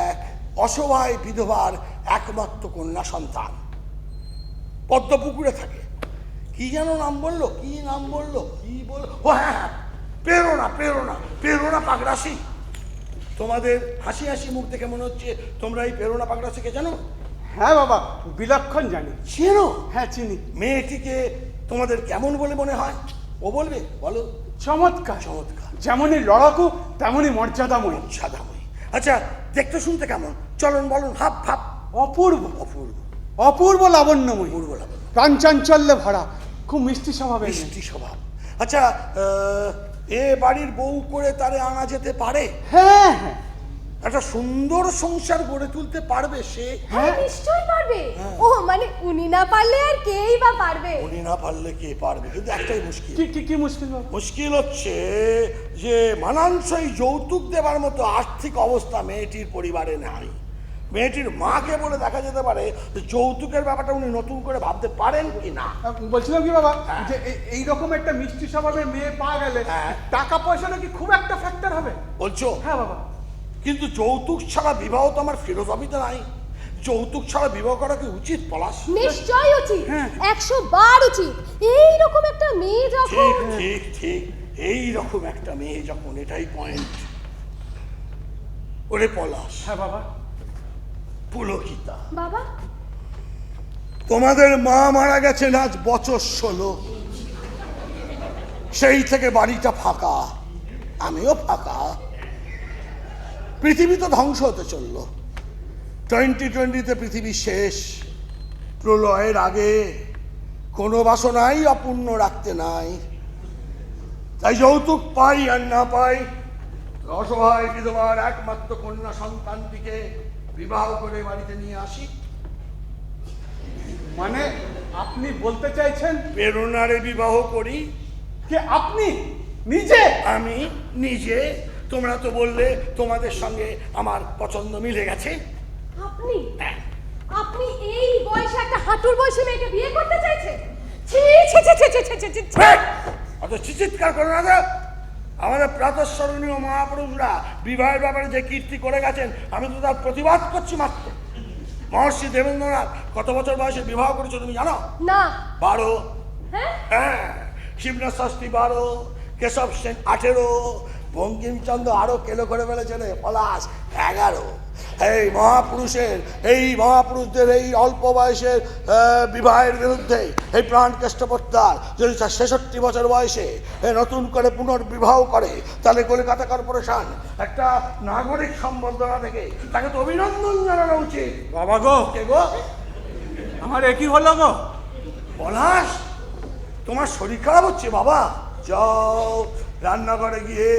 S6: এক অসহায় বিধবার একমাত্র কন্যা সন্তান, পদ্মপুকুরে থাকে। কি যেন নাম বললো, কি নাম বললো, কি বললো, ও হ্যাঁ হ্যাঁ, প্রেরণা প্রেরণা প্রেরণা পাগড়াশি। তোমাদের হাসি হাসি মুখ দেখে মনে হচ্ছে তোমরা এই প্রেরণা পাগড়াশিকে জানো।
S4: হ্যাঁ বাবা, বিলক্ষণ জানি।
S6: চেনো?
S4: হ্যাঁ চিনি।
S6: মেয়েটিকে তোমাদের কেমন বলে মনে হয়? ও বলবে, বলো।
S4: চমৎকার।
S6: চমৎকার।
S4: যেমনই লড়াকু তেমনই মর্যাদাময়ী।
S6: সাদাময়ী। আচ্ছা, দেখতে শুনতে কেমন? চলন বলুন, হাব ভাব।
S4: অপূর্ব
S6: অপূর্ব।
S4: অপূর্ব লাবণ্যময়ী,
S6: অপূর্ব লাবণ্য।
S4: প্রাণচাঞ্চল্যে ভরা, খুব মিষ্টি স্বভাবের মেয়ে।
S6: মিষ্টি স্বভাব। আচ্ছা, এ বাড়ির বউ করে তারে আনা যেতে পারে?
S4: হ্যাঁ হ্যাঁ
S6: একটা সুন্দর সংসার গড়ে তুলতে পারবে সে?
S3: হ্যাঁ নিশ্চয়ই পারবে। ও মানে উনি না পারলে আর কেই বা পারবে?
S6: উনি না পারলে কে পারবে? কিন্তু একটাই মুশকিল।
S4: কি কি কি মুশকিল বাবা?
S6: মুশকিল হচ্ছে যে মানানসই যৌতুক দেবার মতো আর্থিক অবস্থা মেয়েটির পরিবারে নাই। মেয়েটির মাকে বলে দেখা যেতে পারে যে যৌতুকের ব্যাপারটা উনি নতুন করে ভাবতে পারেন কি না।
S4: বলছিলাম কি বাবা, যে এইরকম একটা মিষ্টি স্বভাবের মেয়ে পাওয়া গেলে টাকা পয়সা নাকি খুব একটা ফ্যাক্টর হবে
S6: বলছো?
S4: হ্যাঁ বাবা।
S6: কিন্তু যৌতুক ছাড়া বিবাহ তো আমার ফিলোসফিতে নাই। যৌতুক ছাড়া বিবাহ করা কি উচিত পলাশ?
S3: নিশ্চয়ই উচিত, 100 বার উচিত। এইরকম একটা মেয়ে যখন।
S6: ঠিক ঠিক ঠিক, এইরকম একটা মেয়ে যখন, এটাই পয়েন্ট। ওরে পলাশ।
S4: হ্যাঁ বাবা।
S6: পুলকিতা,
S3: বাবা
S6: তোমাদের মা মারা গেছেন আজ বছর 16। সেই থেকে বাড়িটা ফাঁকা, আমিও ফাঁকা। পৃথিবী তো ধ্বংস হতে চলল। 2020-তে পৃথিবী শেষ। প্রলয়ের আগে কোনো বাসনাই অপূর্ণ রাখতে নাই। তাই যৌতুক পাই আর না পাই, অসহায় বিধবার একমাত্র কন্যা সন্তানটিকে বিবাহ করে বাড়িতে নিয়ে আসি।
S4: মানে আপনি বলতে চাইছেন
S6: প্রেরণারে বিবাহ করি?
S4: যে আপনি নিজে?
S6: আমি নিজে। তোমরা তো বললে তোমাদের সঙ্গে আমার পছন্দ মিলে গেছে।
S3: আপনি আপনি এই বয়সে একটা হাঁটুর বয়সী মেয়েকে বিয়ে করতে চাইছেন? ছি ছি ছি ছি ছি ছি ছি ছি।
S6: অত চিৎকার করো না তো। আমাদের প্রাতঃস্মরণীয় মহাপুরুষরা বিবাহের ব্যাপারে যে কীর্তি করে গেছেন, আমি তো তার প্রতিবাদ করছি মাত্র। মহর্ষি দেবেন্দ্রনাথ কত বছর বয়সে বিবাহ করেছো তুমি জানো?
S3: না।
S6: 12।
S3: হ্যাঁ
S6: হ্যাঁ, শিবনাথ শাস্ত্রী 12, কেশব সেন 18, বঙ্কিমচন্দ্র আরো কেলো করে ফেলেছেন পলাশ 11। এই মহাপুরুষদের এই অল্প বয়সের বিবাহের বিরুদ্ধে এই প্রাণ কেষ্টপত্তার যদি 66 বছর বয়সে নতুন করে পুনর্বিবাহ করে, তাহলে কলকাতা কর্পোরেশন একটা নাগরিক সম্বর্ধনা থেকে তাকে তো অভিনন্দন জানানো উচিত।
S4: বাবা গো,
S6: কে গো?
S4: আমার একই হলো গো।
S6: পলাশ, তোমার শরীর খারাপ হচ্ছে বাবা? যাও রান্নাঘরে গিয়ে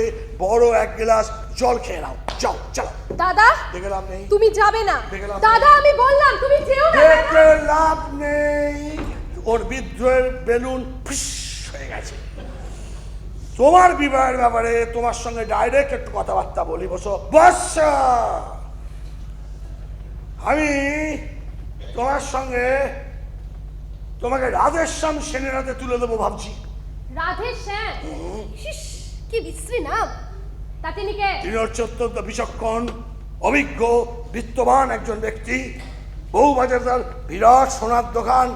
S6: বড় 1 গ্লাস জল খেয়ে নাও। যাও চলো।
S3: দাদা
S6: দেখে লাভ নেই,
S3: তুমি যাবে না।
S6: দেখে লাভ
S3: দাদা আমি বললাম তুমি যেও না।
S6: দেখে লাভ নেই। ওর বিদ্রোহের বেলুন ফিস হয়ে গেছে। তোমার বিবাহের ব্যাপারে তোমার সঙ্গে ডাইরেক্ট একটু কথাবার্তা বলি। বসো। বসো। আমি তোমার সঙ্গে তোমাকে রাধেশ্যাম সেনের হাতে তুলে দেবো ভাবছি।
S3: রাধেশ্যাম? শিস, কি বিশ্রী নাম। তা তিনি কে?
S6: তিনি হচ্ছে অত্যন্ত বিচক্ষণ, অভিজ্ঞ, বিত্তবান একজন ব্যক্তি। বউবাজার তার বিরাট সোনার দোকান,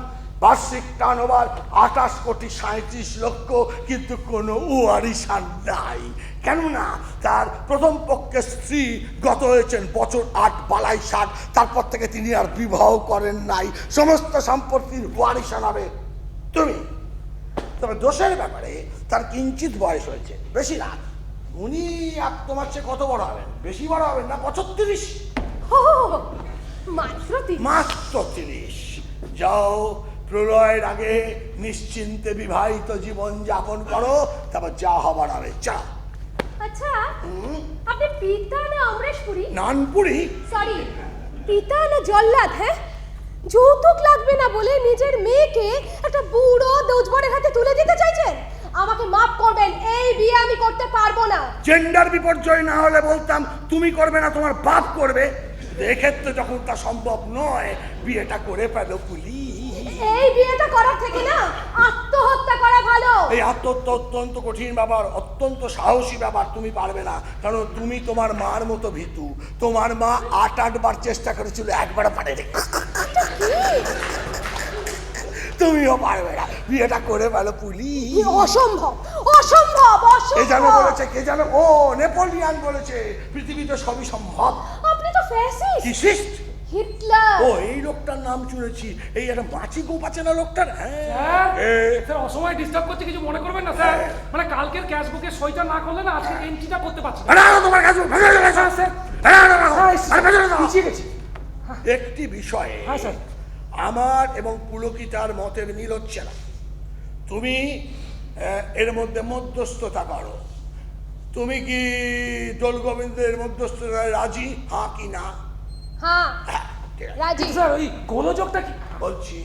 S6: বার্ষিক টার্নওভার 28,37,00,000, কিন্তু কোনো ওয়ারিশান নাই। কেননা তার প্রথম পক্ষের স্ত্রী গত হয়েছেন বছর 8 বালাই 60, তারপর থেকে তিনি আর বিবাহ করেন নাই। সমস্ত সম্পত্তির ওয়ারিশান হবে তুমি। তবে দোষের ব্যাপারে তার কিঞ্চিত বয়স হয়েছে, বেশি না। উনি তোমার চেয়ে কত বড় হবেন? বেশি বড় হবেন না, 35।
S3: ও, মাত্র 30।
S6: মাত্র 30। যাও, প্রলয়ের আগে নিশ্চিন্তে বিবাহিত জীবন যাপন করো, তারপর যা হবার হবে যা।
S3: আচ্ছা, আপনি পিতা না অমরেশপুরি?
S6: নানপুরি?
S3: সরি, পিতা না জল্লাদ? হ্যাঁ, যৌতুক লাগবে না বলে নিজের মেয়েকে একটা বুড়ো দোজবরের হাতে তুলে দিতে চাইছেন? আমাকে মাফ করবেন, এই বিয়ে আমি করতে পারবো না।
S6: জেন্ডার বিপর্যয় না হলে বলতাম তুমি করবে না, তোমার বাপ করবে। এক্ষেত্রে যখন তা সম্ভব নয়, বিয়েটা করে পেল পুলি।
S3: এই বিয়েটা করার থেকে না আত্মহত্যা করা ভালো।
S6: এই আত্মহত্যা অত্যন্ত কঠিন ব্যাপার, অত্যন্ত সাহসী ব্যাপার। তুমি পারবে না, কারণ তুমি তোমার মার মতো ভীতু। তোমার মা 8 বার চেষ্টা করেছিল, একবারও পারেনি। তুমিও পারবে না, বিয়েটা করে ফেলো পুলি।
S3: অসম্ভব, অসম্ভব,
S6: কে জানো
S3: অসম্ভব।
S6: বলেছে? কে জানো? ও নেপোলিয়ান বলেছে পৃথিবীতে সবই সম্ভব।
S3: আপনি তো ফ্যাসিস্ট।
S6: কিসিস্ট?
S3: হিটলার।
S6: ও, এই লোকটার নাম শুনেছি। এই একটা মাছি গোপাচ্ছে না লোকটার?
S2: স্যার, স্যার অসময় ডিস্টার্ব করতে কিছু মনে করবেন না স্যার। মানে কালকের ক্যাশ বুকের সইটা না করলে না আজকে এন্ট্রিটা করতে পারছি না।
S6: তোমার কাছে
S2: পিছিয়ে গেছি।
S6: একটি বিষয়ে
S2: হ্যাঁ স্যার।
S6: আমার এবং পুলকিতার মতের মিল হচ্ছে না। তুমি এর মধ্যে মধ্যস্থতা করো। তুমি কি দোল গোবিন্দের মধ্যস্থতায় রাজি? হ্যাঁ কি না?
S3: হ্যাঁ,
S6: ঠিক আছে।
S3: রাজি।
S2: স্যার ওই গোলযোগটা কি?
S6: বলছি,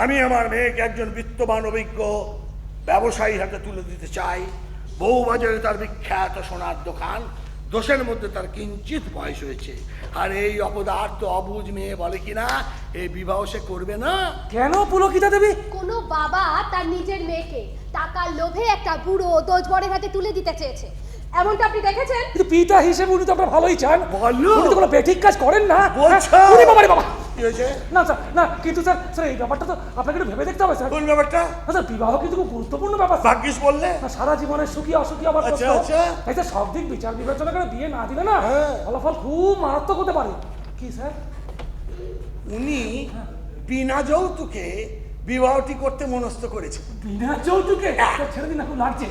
S6: আমি আমার মেয়েকে একজন বিত্তবান অভিজ্ঞ ব্যবসায়ীর হাতে তুলে দিতে চাই। বউবাজারে তার বিখ্যাত সোনার দোকান। দোষের মধ্যে তার কিঞ্চিত বয়স হয়েছে, আর এই অপদার্থ অবুঝ মেয়ে বলে কিনা এই বিবাহ সে করবে না।
S2: কেন পুলকিতা দেবী?
S3: কোনো বাবা তার নিজের মেয়েকে টাকার লোভে একটা বুড়ো দোজবরের হাতে তুলে দিতে চেয়েছে, এমনটা আপনি দেখেছেন?
S2: কিন্তু পিতা হিসেবে উনি তো আপনার ভালোই চান।
S6: ভালো?
S2: উনি তো কোনো বেঠিক কাজ করেন না।
S6: বলছো?
S2: উনি বাবা রে বাবা।
S6: কি হয়েছে?
S2: না স্যার, না কিন্তু স্যার, স্যার এই ব্যাপারটা তো আপনাকে একটু ভেবে দেখতে হবে স্যার।
S6: কোন ব্যাপারটা?
S2: না স্যার, বিবাহ কিন্তু খুব গুরুত্বপূর্ণ ব্যাপার স্যার।
S6: ভাগ্যিস বললে।
S2: না, সারা জীবনের সুখী অসুখী আবার
S6: আচ্ছা,
S2: প্রশ্ন।
S6: আচ্ছা।
S2: তাই স্যার সব দিক বিচার বিবেচনা করে বিয়ে না দিলে না
S6: হ্যাঁ।
S2: ফলাফল খুব মারাত্মক হতে পারে। কি স্যার?
S6: উনি বিনা যৌতুকে বিবাহটি করতে মনস্থ করেছে।
S2: বিনা যৌতুকে? স্যার, ছেড়ে দিন, এখন লাগছে।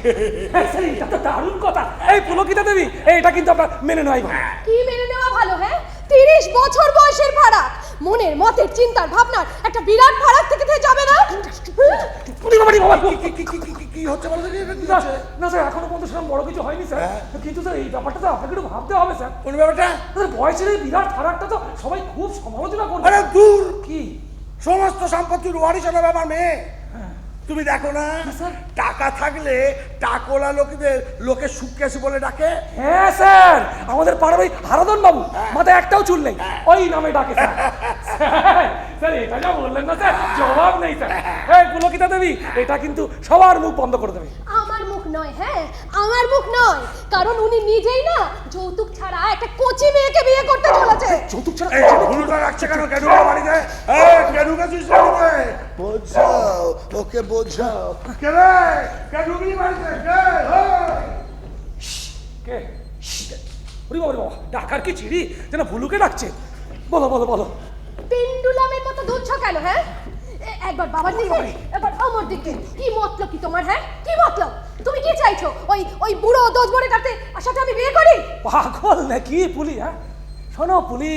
S2: হ্যাঁ, স্যার এটা তো দারুণ কথা। এই পুলকিতা দেবী, এটা কিন্তু আপনার মেনে নেওয়াই ভালো।
S3: কি মেনে নেওয়া ভালো? হ্যাঁ, 30 বছর বয়সের ফারাক, মনের মতের চিন্তার ভাবনার একটা বিরাট ফারাক থেকে যাবে না?
S2: উনি বাবা রে বাবা।
S6: কি হচ্ছে বলো দেখি, এটা কি
S2: না,
S6: হচ্ছে?
S2: না স্যার, এখনো পর্যন্ত সেরকম বড় কিছু হয়নি স্যার। কিন্তু স্যার এই ব্যাপারটা তো আপনাকে একটু ভাবতে হবে স্যার।
S6: কোন ব্যাপারটা?
S2: স্যার বয়সের এই বিরাট ফারাকটা তো সবাই খুব সমালোচনা করবে।
S6: আরে দূর,
S2: কি?
S6: সমস্ত সম্পত্তির ওয়ারিশ হবে আমার মেয়ে। তুমি দেখো না,
S2: স্যার?
S6: টাকা থাকলে টাকলা লোকে সুকেশ বলে ডাকে।
S2: হ্যাঁ স্যার, আমাদের পাড়ার ওই হারাধন বাবু মাথায় একটাও চুল নেই, ওই নামে ডাকে স্যার। স্যার এটা যা বললেন না স্যার, জবাব নেই স্যার। এই পুলকিতা দেবী, এটা কিন্তু সবার মুখ বন্ধ করে দেবে।
S3: আমার মুখ নয়, হ্যাঁ আমার মুখ নয়, কারণ উনি নিজেই না যৌতুক ছাড়া একটা কোচি মেয়েকে বিয়ে করতে চলেছে।
S2: যৌতুক ছাড়া?
S6: এই ভুলটা রাখছে কেন? কেডুকা বাড়িতে? এই কেডুকা চিস বাড়িতে? বোঝাও ওকে, বোঝাও। কে রে? কেডুকি বাড়িতে? কে?
S2: কে? ওরে বাবা রে বাবা, ডাকার কি চিড়ি যেন ভুলুকে ডাকছে। বলো বলো বলো।
S3: পেন্ডুলামের মতো দুধছ কেন? হ্যাঁ, একবার বাবার দিকে একবার আমার দিকে। কি মতলব কি তোমার? হ্যাঁ, কি মতলব? তুমি কি চাইছো? ওই বুড়ো দোজবরের সাথে আমি বিয়ে করি?
S2: পাগল নাকি পুলি? হ্যাঁ শোনো পুলি,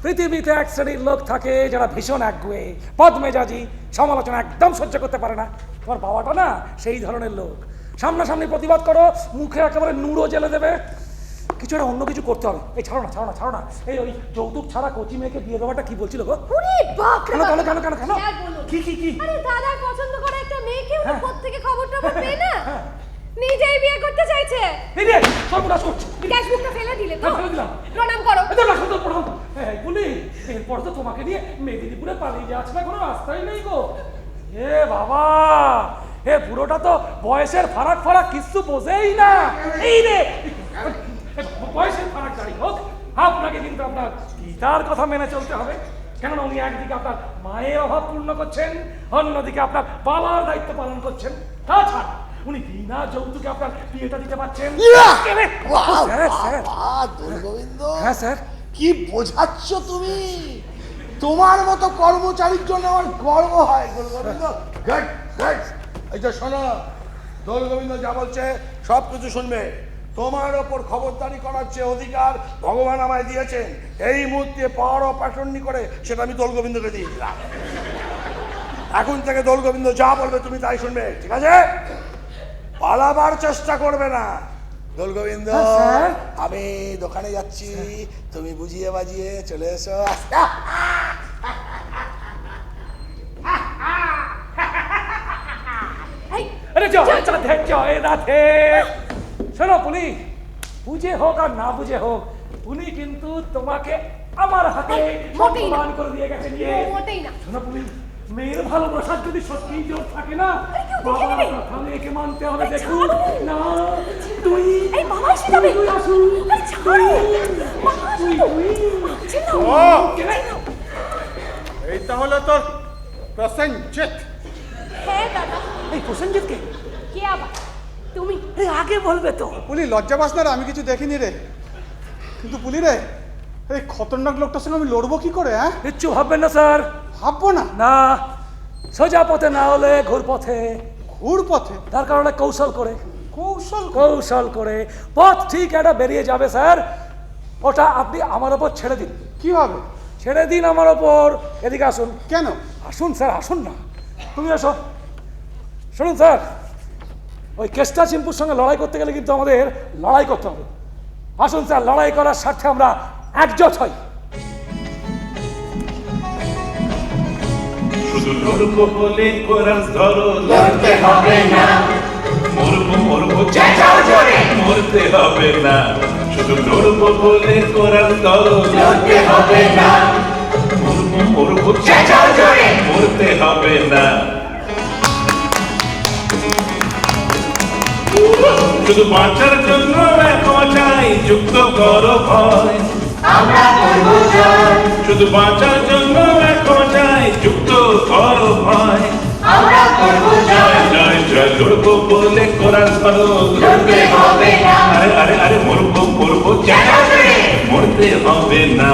S2: পৃথিবীতে এক শ্রেণীর লোক থাকে যারা ভীষণ একগুঁয়ে, বদমেজাজি, সমালোচনা একদম সহ্য করতে পারে না। তোমার বাবাটা না সেই ধরনের লোক। সামনাসামনি প্রতিবাদ করো, মুখে একেবারে নুড়ো জেলে দেবে। কিছু একটা অন্য কিছু করতে হবে। এই ছাড়ো না, ছাড়ো না, ছাড়ো না। এই ওই যৌতুক ছাড়া কোচি মেয়েকে বিয়ে দেওয়াটা কি বলছিল গো?
S3: ওরে বাপ রে
S2: কেন
S3: বাপ।
S2: কেন কেন কেন কেন?
S3: হ্যাঁ, বলুন।
S2: কি কি কি?
S3: আরে দাদা পছন্দ করে একটা মেয়েকে
S2: হ্যাঁ।
S3: থেকে খবরটা পেয়ে না নিজেই বিয়ে করতে চাইছে।
S2: এই রে সর্বনাশ করছে।
S3: গ্যাস বুকটা ফেলে দিলে তো?
S2: হ্যাঁ, ফেলে দিলাম।
S3: প্রণাম করো।
S2: এই তো রাখো তো প্রণাম। এই পুলি, এরপর তো তোমাকে নিয়ে মেদিনীপুরে পালিয়ে যাচ্ছে না, কোনো রাস্তাই নেই গো। এ বাবা, এ বুড়োটা তো বয়সের ফারাক ফারাক কিছু বোঝেই না। এই রে বয়সের ফারাক যাই হোক, আপনাকে কিন্তু আপনার পিতার কথা মেনে চলতে হবে। কেননা উনি একদিকে আপনার মায়ের অভাব পূর্ণ করছেন, অন্যদিকে আপনার বাবার দায়িত্ব পালন করছেন। তাছাড়া উনি বিনা যৌতুকে আপনার বিয়েটা দিতে পারছেন।
S6: দোলগোবিন্দ,
S2: হ্যাঁ স্যার।
S6: কি বোঝাচ্ছ তুমি? তোমার মতো কর্মচারীর জন্য আমার গর্ব হয় দোলগোবিন্দ। Good good. এই যে শোনো, দোলগোবিন্দ যা বলছে সব কিছু শুনবে। তোমার ওপর খবরদারি করার চেয়ে অধিকার ভগবান আমায় দিয়েছেন। এই মুহূর্তে পাওয়ার অফ অ্যাটর্নি করে সেটা আমি দোলগোবিন্দকে দিয়ে দিলাম। এখন থেকে দোলগোবিন্দ যা বলবে তুমি তাই শুনবে, ঠিক আছে? পালাবার চেষ্টা করবে না। দোলগোবিন্দ, আমি দোকানে যাচ্ছি, তুমি বুঝিয়ে বাজিয়ে চলে এসো।
S2: আরে জয় রাধে, জয় রাধে। শোনো পুলি, বুঝে হোক আর না বুঝে হোক, উনি কিন্তু তোমাকে আমার হাতে
S3: মোটেই না।
S2: সম্মান করে দিয়ে গেছেন।
S3: মোটেই না।
S2: শোনো পুলি, মেয়ের ভালোবাসার যদি সত্যিই জোর থাকে না, বাবার কথা মেয়েকে মানতে হবে। দেখুন না, তুই
S3: এই বাবা এসে যাবে।
S2: তুই আসুন,
S3: আরে ছাড়ো। বাবা
S2: তুই
S4: এইটা হলো তোর প্রসেনজিৎ।
S3: হ্যাঁ দাদা।
S2: এই প্রসেনজিৎকে
S3: কে আবার? তুমি?
S2: এই আগে বলবে তো।
S4: পুলি লজ্জা পাস না রে? আমি কিছু দেখিনি রে। কিন্তু পুলি রে, এই খতরনাক লোকটার সঙ্গে আমি লড়বো কি করে? হ্যাঁ,
S2: কিচ্ছু ভাববেন না স্যার।
S4: ভাববো না?
S2: না, সোজা পথে না হলে ঘুর পথে।
S4: ঘুর পথে?
S2: তার কারণে কৌশল করে,
S4: কৌশল?
S2: কৌশল করে পথ ঠিক একটা বেরিয়ে যাবে স্যার। ওটা আপনি আমার ওপর ছেড়ে দিন।
S4: কিভাবে?
S2: ছেড়ে দিন আমার ওপর। এদিকে আসুন।
S4: কেন?
S2: আসুন স্যার, আসুন না। তুমি আসো। শুনুন স্যার, ওই কেষ্টা চিম্পুর সঙ্গে লড়াই করতে গেলে কিন্তু আমাদের লড়াই করতে হবে। আসুন স্যার, লড়াই করার স্বার্থে আমরা একজোট হই।
S5: শুধু লড়বো বলে কোরাস ধরো,
S1: লড়তে হবে না,
S5: মরবো মরবো
S1: চেঁচাও জোরে।
S5: মরতে হবে না। শুধু লড়বো বলে কোরাস ধরো,
S1: লড়তে হবে না,
S5: মরবো মরবো
S1: চেঁচাও জোরে।
S5: মরতে হবে না। শুধু বাঁচার জন্য এখন চাই যুক্ত করো ভয়।
S1: আমরা করব জয়,
S5: শুধু বাঁচার জন্য এখন চাই যুক্ত করো ভয়।
S1: আমরা করব জয়।
S5: জয় জয় লড়বো বলে কোরাস ধরো,
S1: লড়তে হবে না,
S5: আরে আরে আরে মরবো মরবো
S1: চেঁচাও জোরে।
S5: মরতে হবে না,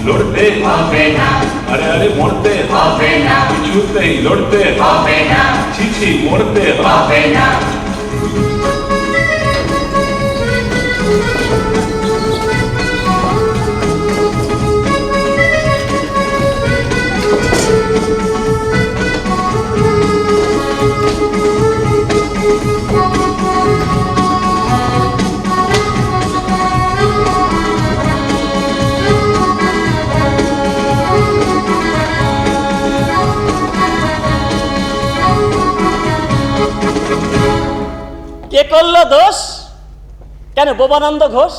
S5: লড়তে
S1: হবে না,
S5: আরে আরে মরতে
S1: হবে না,
S5: কিছুতেই লড়তে
S1: হবে না,
S5: ছিছি মরতে
S1: হবে না।
S7: কে করলো দোষ? কেন বোবানন্দ ঘোষ?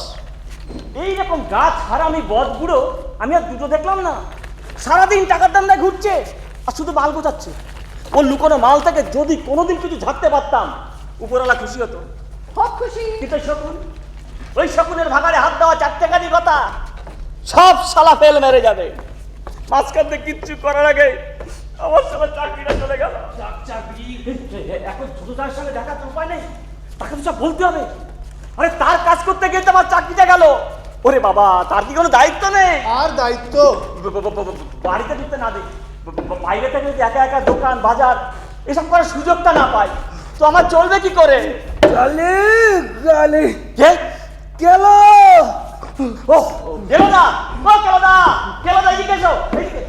S7: এইরকম গাছ হারামি বদ বুড়ো আমি আর দুটো দেখলাম না। সারাদিন টাকার দান্দায় ঘুরছে আর শুধু মাল গোছাচ্ছে। ওর লুকোনো মাল থেকে যদি কোনোদিন কিছু ঝাড়তে পারতাম, উপরওয়ালা খুশি হতো।
S3: খুব খুশি।
S7: কিন্তু শকুন, ওই শকুনের ভাগাড়ে হাত দেওয়া চারটেখানি কথা সব শালা ফেল মেরে যাবে। মাঝখান থেকে কিচ্ছু করার আগে আমার শালা চাকরিটা চলে গেল। চাকরি এখন ছোট তার সঙ্গে দেখার তো উপায় নেই, তাকে তো সব বলতে হবে। আরে তার কাজ করতে গিয়ে তো আমার চাকরিটা গেল। ওরে বাবা, তার কি কোনো দায়িত্ব নেই?
S4: আর দায়িত্ব?
S7: বাড়িতে ঢুকতে না দিই, বাইরে থেকে যদি একা একা দোকান বাজার এসব করার সুযোগটা না পাই, তো আমার চলবে কি করে?
S2: গালি গালি
S7: কে
S2: গেল।
S7: ও গেল না, ও গেল না, গেল না, এদিকে এসো, এদিকে।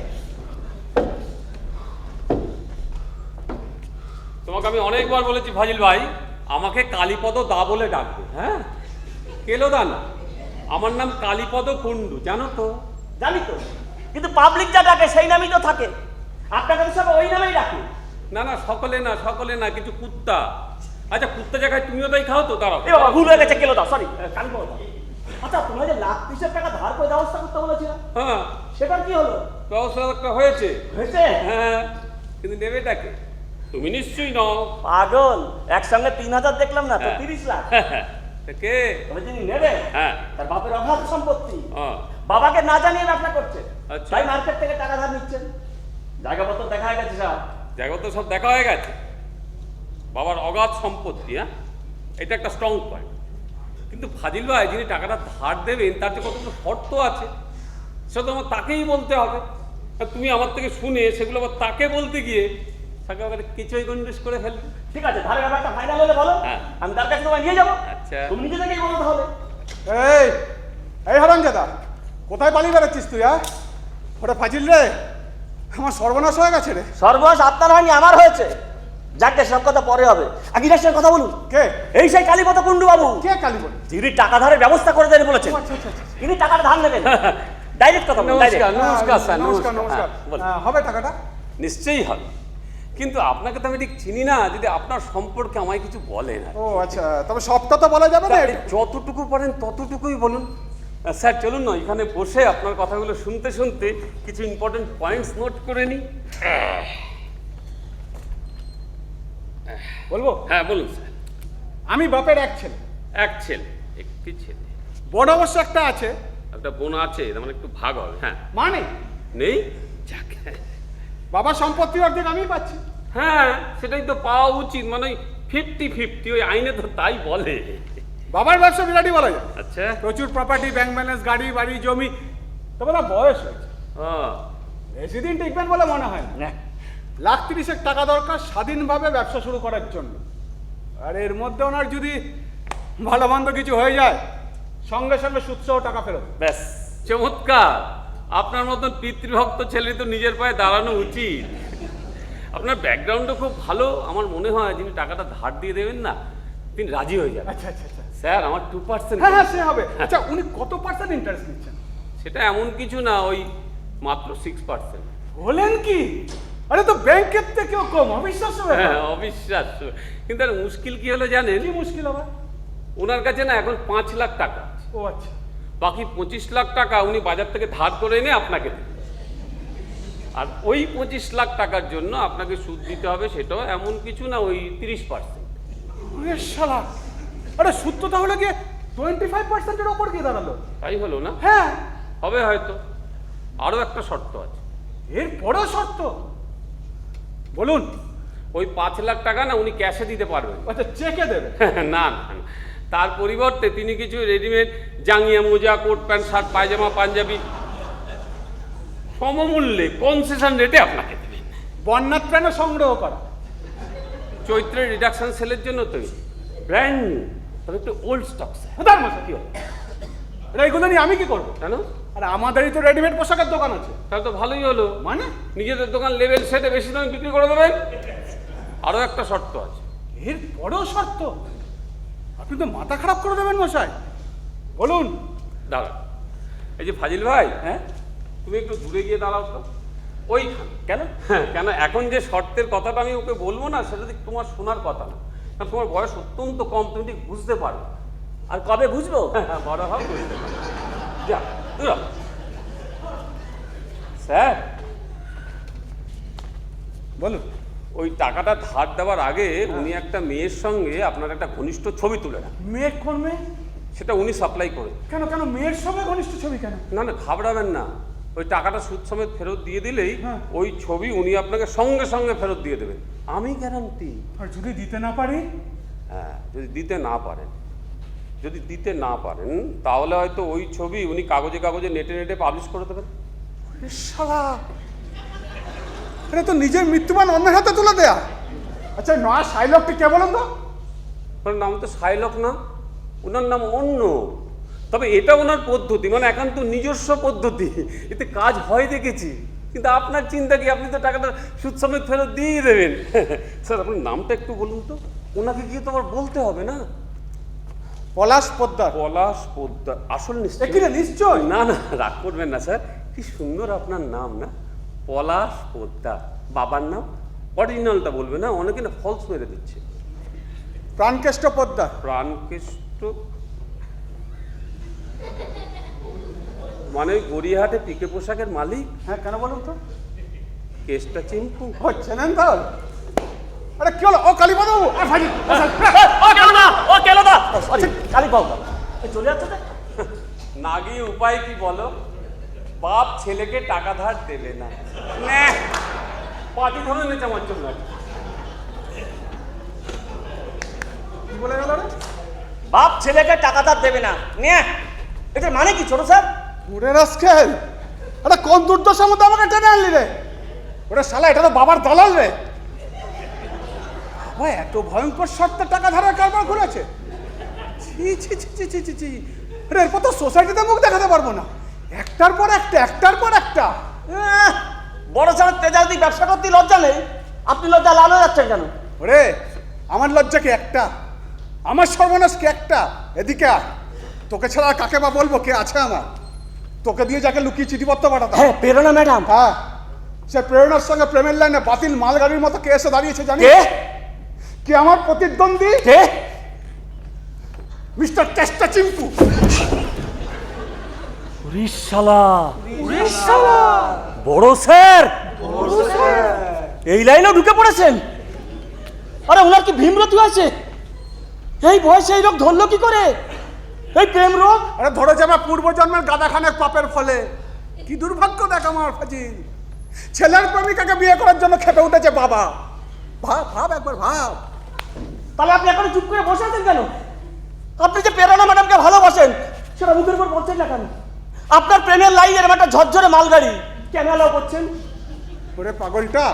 S9: তোমাকে আমি অনেকবার বলেছি ফাজিল ভাই, আমাকে কালীপদ দা বলে ডাকবে। হ্যাঁ, কেলোদা না, আমার নাম কালীপদ কুণ্ডু, জানো তো?
S7: জানি তো, কিন্তু পাবলিক যা ডাকে সেই নামই তো থাকে। আপনাকে তো সব ওই নামেই ডাকে।
S9: না না, সকলে না, সকলে না, কিছু কুত্তা। আচ্ছা, কুত্তা জায়গায় তুমিও তাই খাও তো? দাঁড়াও।
S7: এ বাবা, ভুল হয়ে গেছে, কেলো দাও, সরি, কালীপদ দাও। আচ্ছা, তোমরা যে লাখ 30 টাকা ধার করে ব্যবস্থা করতে বলেছিল,
S9: হ্যাঁ,
S7: সেটার কি হলো?
S9: ব্যবস্থা একটা হয়েছে।
S7: হয়েছে?
S9: হ্যাঁ, কিন্তু নেবেটাকে? তুমি নিশ্চয়ই নাও।
S7: পাগল, একসঙ্গে 3000 দেখলাম না তো 30 লাখ।
S9: কে?
S7: তবে যিনি নেবে
S9: হ্যাঁ,
S7: তার বাপের অগাধ সম্পত্তি,
S9: হ্যাঁ।
S7: বাবাকে না জানিয়ে ব্যবসা করছে,
S9: আচ্ছা।
S7: তাই মার্কেট থেকে টাকা ধার নিচ্ছেন। জায়গাপত্র দেখা হয়ে গেছে সব।
S9: জায়গা তো সব দেখা হয়ে গেছে। বাবার অগাধ সম্পত্তি, হ্যাঁ, এটা একটা স্ট্রং পয়েন্ট। কিন্তু ফাজিল ভাই যিনি টাকাটা ধার দেবেন তার যে কতগুলো শর্ত আছে সেটা তো আমার তাকেই বলতে হবে। আর তুমি আমার থেকে শুনে সেগুলো আবার তাকে বলতে গিয়ে তাকে আবার কিছুই গন্ডিস করে ফেলবে।
S7: ঠিক আছে, ধারের ব্যাপারটা ফাইনাল হলে বলো,
S9: হ্যাঁ।
S7: আমি তার কাছে তোমায় নিয়ে যাবো।
S9: আচ্ছা।
S7: তুমি নিজে থেকেই বলো তাহলে।
S4: এই এই হারামজাদা, কোথায় পালিয়ে বেড়াচ্ছিস তুই? ওটা ফাজিল রে, আমার সর্বনাশ হয়ে গেছে রে।
S7: সর্বনাশ আপনার হয়নি, আমার হয়েছে। যাকে সব কথা পরে হবে, আগে এর সঙ্গে কথা বলুন।
S4: কে?
S7: এই সেই কালীপদ কুণ্ডু বাবু,
S4: কে কালী বল?
S7: যিনি টাকা ধারের ব্যবস্থা করে দেন বলেছেন।
S4: আচ্ছা আচ্ছা আচ্ছা।
S7: তিনি টাকাটা ধার নেবেন। ডাইরেক্ট কথা বলুন।
S9: নমস্কার
S7: direct।
S9: নমস্কার স্যার,
S4: নমস্কার
S9: নমস্কার।
S4: নমস্কার।
S9: হ্যাঁ, বলুন।
S4: হবে টাকাটা?
S9: নিশ্চয়ই হবে, কিন্তু আপনাকে তো আমি ঠিক চিনি না, যদি আপনার সম্পর্কে আমায় কিছু বলেন।
S4: ও আচ্ছা, তবে সবটা তো বলা যাবে না।
S9: আপনি যতটুকু পারেন ততটুকুই বলুন। স্যার চলুন না, এখানে বসে আপনার কথাগুলো শুনতে শুনতে কিছু ইম্পর্টেন্ট পয়েন্টস নোট করে নিই।
S4: বলবো?
S9: হ্যাঁ বলুন স্যার।
S4: আমি বাপের এক ছেলে,
S9: এক ছেলে, একটি ছেলে,
S4: বড় অবশ্য একটা আছে।
S9: একটা বোন আছে, তার মানে একটু ভাগ হবে। হ্যাঁ,
S4: মানে
S9: নেই? যাক।
S4: বাবার সম্পত্তির অর্ধেক আমি পাচ্ছি।
S9: হ্যাঁ, সেটাই তো পাওয়া উচিত, মানে 50-50, ওই আইনে তো তাই বলে।
S4: বাবার ব্যবসা বিরাটই বলা যায়,
S9: আচ্ছা।
S4: প্রচুর প্রপার্টি, ব্যাংক ব্যালেন্স, গাড়ি বাড়ি জমি। তবে না বয়স হয়েছে,
S9: ও,
S4: বেশি দিন টিকবেন বলে মনে হয় না। 1,30,000 টাকা দরকার স্বাধীনভাবে ব্যবসা শুরু করার জন্য। আর এর মধ্যে ওনার যদি ভালো মন্দ কিছু হয়ে যায়, সঙ্গে সঙ্গে সুদসহ টাকা ফেরত।
S9: ব্যাস, চমৎকার। আপনার মতন পিতৃভক্ত ছেলে তো নিজের পায়ে দাঁড়ানো উচিত। আপনার ব্যাকগ্রাউন্ডও খুব ভালো। আমার মনে হয় যিনি টাকাটা ধার দিয়ে দেবেন না, তিনি রাজি হয়ে যাবেন।
S4: আচ্ছা আচ্ছা আচ্ছা।
S9: স্যার আমার 2%।
S4: হ্যাঁ হ্যাঁ, সে হবে। আচ্ছা, উনি কত পার্সেন্ট ইন্টারেস্ট নিচ্ছেন?
S9: সেটা এমন কিছু না, ওই মাত্র 6%।
S4: বলেন কি? আরে তো ব্যাংকের থেকেও কম, অবিশ্বাস্য
S9: হ্যাঁ,
S4: ব্যাপার।
S9: অবিশ্বাস্য। কিন্তু আর মুশকিল কি হলো জানেন?
S4: কি মুশকিল আবার?
S9: ওনার কাছে না এখন 5 লাখ টাকা আছে।
S4: ও আচ্ছা।
S9: বাকি 25 লাখ টাকা উনি বাজার থেকে ধার করে এনে আপনাকে দেবেন। আর ওই 25 লাখ টাকার জন্য আপনাকে সুদ দিতে হবে, সেটাও এমন কিছু না, ওই 30%।
S4: আরে শালা, আরে সুদ তো তাহলে গিয়ে 25%-এর ওপর গিয়ে দাঁড়ালো।
S9: তাই হলো না?
S4: হ্যাঁ।
S9: হবে হয়তো। আরও একটা শর্ত আছে।
S4: এর বড় শর্ত? বলুন।
S9: ওই 5 লাখ টাকা না উনি ক্যাশে দিতে পারবেন।
S4: আচ্ছা, চেকে দেবে?
S9: না না না। তার পরিবর্তে তিনি কিছু রেডিমেড জাঙ্গিয়া, মোজা, কোট প্যান্ট, শার্ট, পায়জামা, পাঞ্জাবি সমমূল্যে কনসেশন রেটে আপনাকে দেবেন।
S4: বন্যার ত্রাণও সংগ্রহ করা।
S9: চৈত্রের রিডাকশন সেলের জন্য তৈরি, ব্র্যান্ড নিউ, তবে একটু ওল্ড স্টক।
S4: তার মশা কি হলো? এটা এইগুলো নিয়ে আমি কি করবো?
S9: কেন?
S4: আরে আমাদেরই তো রেডিমেড পোশাকের দোকান আছে।
S9: তাহলে তো ভালোই হলো।
S4: মানে?
S9: নিজেদের দোকান লেভেল সেটে বেশি দামে বিক্রি করে দেবেন। আরও একটা শর্ত আছে।
S4: এর বড় শর্ত? আপনি তো মাথা খারাপ করে দেবেন মশাই। বলুন।
S9: দাঁড়ান, এই যে ফাজিল ভাই, হ্যাঁ, তুমি একটু দূরে গিয়ে দাঁড়াও তো। ওইখানে। কেন? হ্যাঁ, কেন এখন যে শর্তের কথাটা আমি ওকে বলবো না, সেটা ঠিক তোমার শোনার কথা না, কারণ তোমার বয়স অত্যন্ত কম, তুমি ঠিক বুঝতে পারো।
S7: আর কবে বুঝবো?
S9: হ্যাঁ, বড় হও, বুঝতে পারো। যা দূর হও। স্যার
S4: বলুন।
S9: ওই টাকাটা ধার দেওয়ার আগে উনি একটা মেয়ের সঙ্গে আপনার একটা ঘনিষ্ঠ ছবি তুলে রাখেন।
S4: মেয়ে? কোন মেয়ে?
S9: সেটা উনি সাপ্লাই করে।
S4: কেন কেন মেয়ের সঙ্গে ঘনিষ্ঠ ছবি কেন?
S9: না না, ঘাবড়াবেন না। ওই টাকাটা সুদ সমেত ফেরত দিয়ে দিলেই
S4: হ্যাঁ।
S9: ওই ছবি উনি আপনাকে সঙ্গে সঙ্গে ফেরত দিয়ে দেবেন, আমি গ্যারান্টি।
S4: আর যদি দিতে না পারি?
S9: হ্যাঁ, যদি দিতে না পারেন তাহলে হয়তো ওই ছবি উনি কাগজে কাগজে নেটে নেটে পাবলিশ করে দেবেন।
S4: আরে শালা, এটা তো নিজের মৃত্যুবান অন্যের হাতে তুলে দেয়া। আচ্ছা, নয়া শাইলকটি কে বলুন তো?
S9: ওনার নাম তো শাইলক না, ওনার নাম অন্য। তবে এটা ওনার পদ্ধতি, মানে একান্ত নিজস্ব পদ্ধতি, এতে কাজ হয় দেখেছি। কিন্তু আপনার চিন্তা কি, আপনি তো টাকাটা সুদ সমেত ফেরত দিয়ে দেবেন। স্যার আপনার নামটা একটু বলুন তো, ওনাকে গিয়ে তো আবার বলতে হবে না।
S4: পলাশ পোদ্দার।
S9: পলাশ পোদ্দার, আসল নিশ্চয়?
S4: এখানে নিশ্চয়।
S9: না না, রাগ করবেন না স্যার, কি সুন্দর আপনার নাম না, পলাশ পোদ্দার। বাবার নাম? অরিজিনালটা বলবে না, অনেকে না ফলস মেরে দিচ্ছে।
S4: প্রাণকেষ্ট পোদ্দার।
S9: প্রাণকেষ্ট মানে গড়িয়াহাটে পিকে পোশাকের মালিক?
S4: হ্যাঁ, কেন বলুন তো?
S9: কেসটা চিম্পু
S4: হচ্ছে না তাহলে? আরে কি হলো? ও কালীপদ বাবু,
S7: ও কেলদা, ও কেলদা, সরি কালীপদ। চলে যাচ্ছে।
S9: না গিয়ে উপায় কি বলো? বাপ ছেলেকে টাকা ধার দেবে না। ন্যাহ, পাটি ধরে এনেছে আমার জন্য।
S4: কি বলে গেল রে?
S7: বাপ ছেলেকে টাকা ধার দেবে না, নিয়ে এটা মানে কি ছোট স্যার?
S4: ওরে রাস্কেল, আরে কোন দুর্দশার মধ্যে আমাকে টেনে আনলি রে? ওরে শালা, এটা তো বাবার দালাল রে। বাবা এত ভয়ঙ্কর শর্তে টাকা ধারের কারবার করেছে। ছি ছি ছি ছি ছি ছি ছি। আরে এরপর তো সোসাইটিতে মুখ দেখাতে পারবো না। একটার পর একটা, একটার পর একটা।
S7: বড় স্যার তেজালদি ব্যবসা করতে লজ্জা নেই? আপনি লজ্জা লাল হয়ে যাচ্ছেন কেন?
S4: ওরে আমার লজ্জা কি একটা, আমার সর্বনাশ কি একটা। এদিকে আয়, তোকে ছাড়া আর কাকে বা বলবো কে আছে আমার? তোকে দিয়ে যাকে লুকিয়ে চিঠিপত্র পাঠাতাম।
S7: হ্যাঁ, প্রেরণা ম্যাডাম।
S4: হ্যাঁ, সে প্রেরণার সঙ্গে প্রেমের লাইনে বাতিল মালগাড়ির মতো কে এসে দাঁড়িয়েছে জানিস?
S7: কে?
S4: কি আমার প্রতিদ্বন্দ্বী
S7: কে?
S4: মিস্টার টেস্টা চিম্পু।
S7: উড়িষ্যালা। বড় স্যার এই লাইনেও ঢুকে পড়েছেন? আরে ওনার কি ভীমরতি হয়েছে? এই বয়সে এই রোগ ধরলো কি করে? এই প্রেম রোগ?
S4: আরে ধরে যাবে পূর্বজন্মের গাদাখানের পাপের ফলে। কি দুর্ভাগ্য দেখ আমার ফাজিল। ছেলের প্রেমিকাকে বিয়ে করার জন্য খেপে উঠেছে বাবা। ভাব ভাব একবার ভাব।
S7: তাহলে আপনি এখন চুপ করে বসে আছেন কেন? আপনি যে প্রেরণা ম্যাডামকে ভালোবাসেন সেটা মুখের উপর বলছেন না কেন? আপনার প্রেমের লাইনের একটা ঝরঝরে মালগাড়ি কেন অ্যালাউ করছেন?
S4: ওরে পাগলটা,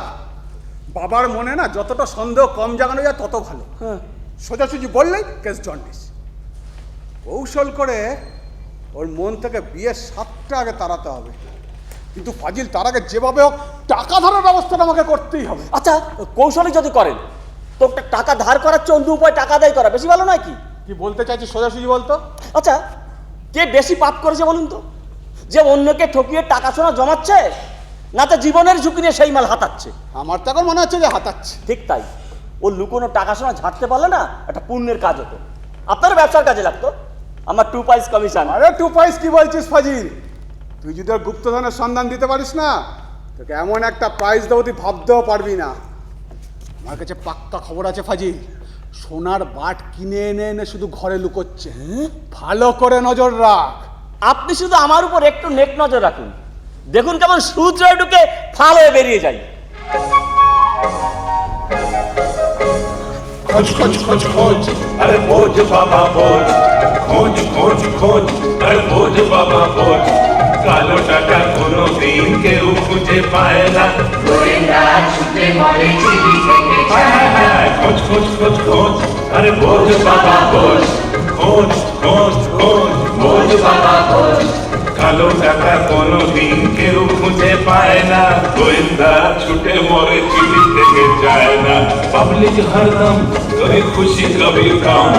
S4: বাবার মনে না যতটা সন্দেহ কম জাগানো যায় তত ভালো।
S7: হ্যাঁ,
S4: সোজাসুজি বললেই কেস জন্ডিস। কৌশল করে ওর মন থেকে বিয়ের সাতটা আগে তাড়াতে হবে। কিন্তু ফাজিল, তার আগে যেভাবে হোক টাকা ধরার ব্যবস্থাটা আমাকে করতেই হবে।
S7: আচ্ছা কৌশলী যদি করেন তো একটা টাকা ধার করার চেয়ে অন্য উপায় টাকা আদায় করা বেশি ভালো নয় কি?
S4: কি বলতে চাইছি সোজাসুজি বলতো?
S7: আচ্ছা, কে বেশি পাপ করেছে বলুন তো? যে অন্যকে ঠকিয়ে টাকা সোনা জমাচ্ছে, না তো জীবনের ঝুঁকি নিয়ে সেই মাল হাতাচ্ছে?
S4: আমার তো এখন মনে হচ্ছে যে হাতাচ্ছে।
S7: ঠিক তাই। ও লুকোনো টাকা সোনা ঝাড়তে পারলে না একটা পুণ্যের কাজ হতো, আপনার ব্যবসার কাজে লাগতো। আমার 2 পয়সা কমিশন।
S4: আরে 2 পয়সা কি বলছিস ফাজিল? তুই যদি ওর গুপ্তধনের সন্ধান দিতে পারিস না, তোকে এমন একটা প্রাইজ দেবো তুই ভাবতেও পারবি না। আমার কাছে পাক্কা খবর আছে ফাজিল, সোনার বাট কিনে এনে এনে শুধু ঘরে লুকোচ্ছে। ভালো করে নজর রাখ।
S7: আপনি শুধু আমার উপর একটু নেক নজর রাখুন, দেখুন কেমন সূর্য ঢুকে ফাল হয়ে বেরিয়ে যায়।
S5: খোঁজ খোঁজ খোঁজ খোঁজ, আরে বোঝ বাবা বোঝ। খোঁজ খোঁজ খোঁজ, আরে বোঝ বাবা বোঝ। কালো টাকা কোনো দিন কেউ খুঁজে পায় না।
S1: গোয়েন্দা ছুটে মরে চিঠি থেকে যায়।
S5: খোঁজ খোঁজ খোঁজ খোঁজ, আরে বোঝ বাবা বোঝ। খোঁজ খোঁজ খোঁজ, বোঝ বাবা বোঝ। কালো টাকা কোনো দিন কেউ খুঁজে পায় না। গোয়েন্দা ছুটে মরে চিঠি থেকে যায় না। पब्लिक हरदम कभी खुशी कभी गम।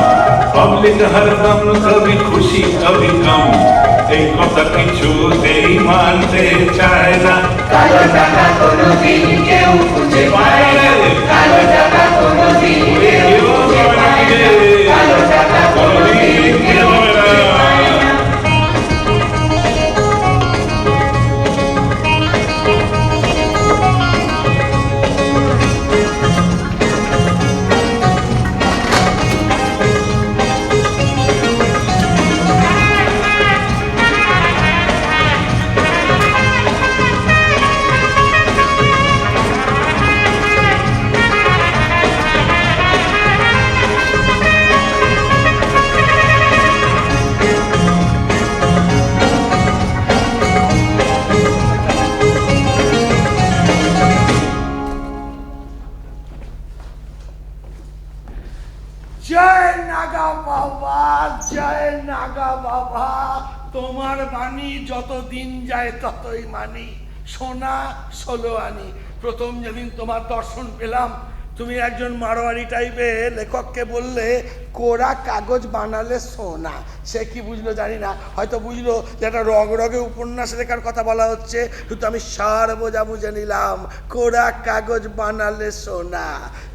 S5: पब्लिक हरदम कभी खुशी कभी गम। এই কথা কিছুতেই মানতে চায় না।
S1: কালো টাকা কোনোদিন কেউ খুঁজে পায় না। কালো টাকা কোনোদিন কেউ খুঁজে পায় না। কালো টাকা কোনোদিন কেউ খুঁজে পায় না।
S6: জয় নাগা বাবা, জয় নাগা বাবা। তোমার বাণী যত দিন যায় ততই মানি। সোনা 16 আনি। প্রথম যেদিন তোমার দর্শন পেলাম, তুমি একজন মারোয়ারি টাইপের লেখককে বললে কোরা কাগজ বানালে সোনা। সে কি বুঝলো জানি না, হয়তো বুঝলো যে একটা রগে উপন্যাস লেখার কথা বলা হচ্ছে, কিন্তু আমি সার বোঝা বুঝে নিলাম কোরা কাগজ বানালে সোনা।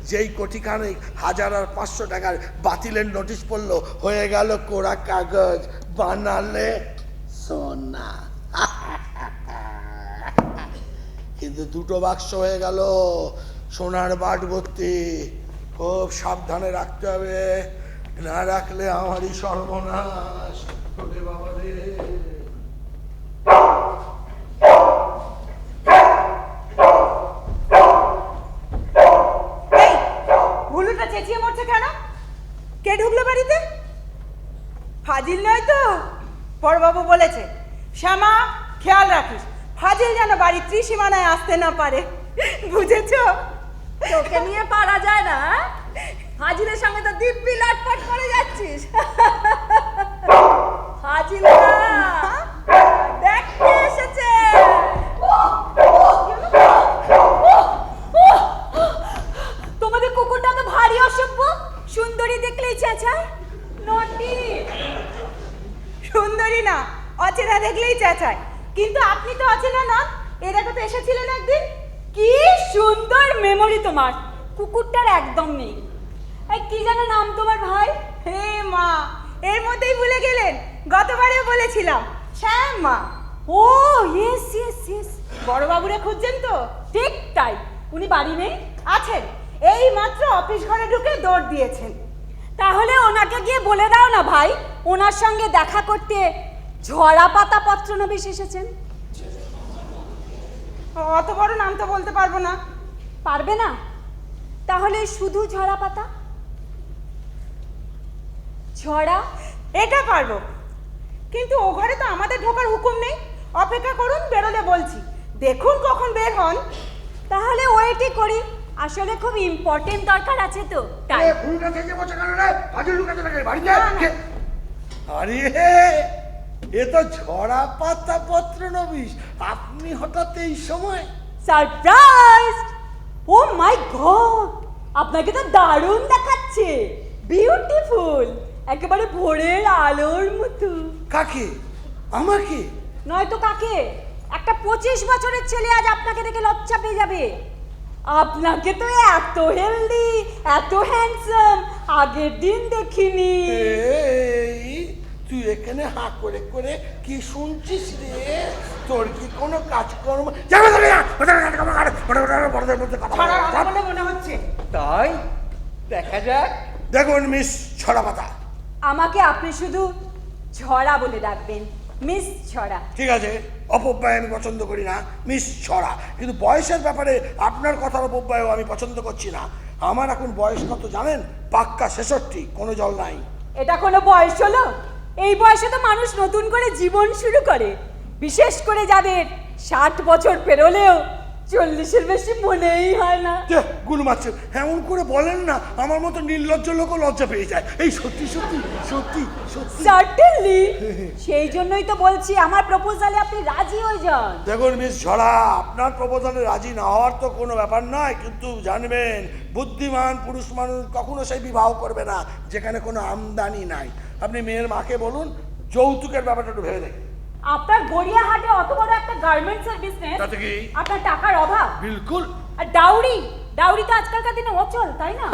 S6: যেই কোটিখানেক 1000 আর 500 টাকার বাতিলের নোটিশ পড়লো, হয়ে গেল কোরা কাগজ বানালে সোনা। কিন্তু 2টো বাক্স হয়ে গেল সোনার বাট ভর্তি। খুব সাবধানে রাখতে হবে, না রাখলে আমারই সর্বনাশ। ওরে বাবা রে।
S10: ফাজিল নয় তো? বড়বাবু বলেছে, শ্যামা খেয়াল রাখিস ফাজিল যেন বাড়ির ত্রিসীমানায় আসতে না পারে, বুঝেছো?
S3: তোকে নিয়ে পারা যায় না, হাজিরের সঙ্গে তো দিব্যি লটপট করে যাচ্ছিস। হাজির দেখতে এসেছে। তোমাদের কুকুরটা তো ভারী অসভ্য, সুন্দরী দেখলেই চেঁচায়। নটি
S10: সুন্দরী না, অচেনা দেখলেই চেঁচায়। কিন্তু আপনি তো অচেনা না, এর আগে তো এসেছিলেন একদিন।
S3: কি সুন্দর মেমোরি তোমার, কুকুরটার একদম নেই। এই কি জানো নাম তোমার ভাই?
S10: হে মা, এর মধ্যেই ভুলে গেলেন, গতবারেও বলেছিলাম শ্যামা।
S3: ও ইয়েস ইয়েস ইয়েস,
S10: বড়বাবুরে খুঁজছেন তো?
S3: ঠিক তাই। উনি বাড়ি নেই?
S10: আছেন, এই মাত্র অফিস ঘরে ঢুকে দৌড় দিয়েছেন।
S3: তাহলে ওনাকে গিয়ে বলে দাও না ভাই, ওনার সঙ্গে দেখা করতে ঝরা পাতা পত্রনবীশ এসেছেন।
S10: অত বড় নাম তো বলতে পারবো না।
S3: পারবে না? তাহলে শুধু ঝরা পাতা। ঝরা
S10: এটা পারবো, কিন্তু ও ঘরে তো আমাদের ঢোকার হুকুম নেই। অপেক্ষা করুন, বেরোলে বলছি। দেখুন কখন বের হন।
S3: তাহলে ওয়েটই করি, আসলে খুব ইম্পর্টেন্ট দরকার আছে তো তাই।
S6: ফুলটা থেকে বসে কেন রে? ফাজিল লুকাতে লাগে বাড়িতে। আরে এ তো ঝরা পাতা পত্র নবিশ, আপনি হঠাৎ এই সময়?
S3: সারপ্রাইজ! ও মাই গড, আপনাকে তো দারুণ দেখাচ্ছে, বিউটিফুল, একেবারে ভোরের আলোর মতো।
S6: কাকে? আমাকে?
S3: নয়তো কাকে? একটা 25 বছরের ছেলে আজ আপনাকে দেখে লজ্জা পেয়ে যাবে। আপনাকে তো এত হেলদি, এত হ্যান্ডসাম আগের দিন দেখিনি।
S6: এই তুই এখানে হাঁ করে করে কি শুনছিস রে? তোর কি কোনো কাজকর্ম?
S10: বলে মনে হচ্ছে।
S8: তাই দেখা যাক।
S6: দেখুন মিস ছড়া পাতা,
S3: আমাকে আপনি শুধু ঝরা বলে ডাকবেন, মিস ঝরা।
S6: ঠিক আছে, অপব্যয় আমি পছন্দ করি না, মিস ছড়া। কিন্তু বয়সের ব্যাপারে আপনার কথার অপব্যয় আমি পছন্দ করছি না। আমার এখন বয়স কত জানেন? পাক্কা 66, কোনো জল নাই।
S3: এটা কোনো বয়স হলো? এই বয়সে তো মানুষ নতুন করে জীবন শুরু করে, বিশেষ করে যাদের 60 বছর পেরোলেও 40-এর বেশি মনেই হয় না।
S6: গুলু মারছে, এমন করে বলেন না, আমার মতো নির্লজ্জ লোকও লজ্জা পেয়ে যায়। এই সত্যি সত্যি সত্যি সত্যি
S3: সার্টেনলি, সেই জন্যই তো বলছি আমার প্রপোজালে আপনি রাজি হয়ে যান।
S6: দেখুন মিস ঝড়া, আপনার প্রপোজালে রাজি না হওয়ার তো কোনো ব্যাপার নয়, কিন্তু জানবেন বুদ্ধিমান পুরুষ মানুষ কখনো সেই বিবাহ করবে না যেখানে কোনো আমদানি নাই। আপনি মেয়ের মাকে বলুন যৌতুকের ব্যাপারটা একটু ভেবে দেখেন।
S3: আপনার গড়িয়াহাটে অত বড় একটা গার্মেন্টসের বিজনেস,
S6: তাতে কি?
S3: আপনার টাকার অভাব?
S6: বিলকুল।
S3: আর ডাউরি, ডাউরি তো আজকালকার দিনে অচল, তাই না?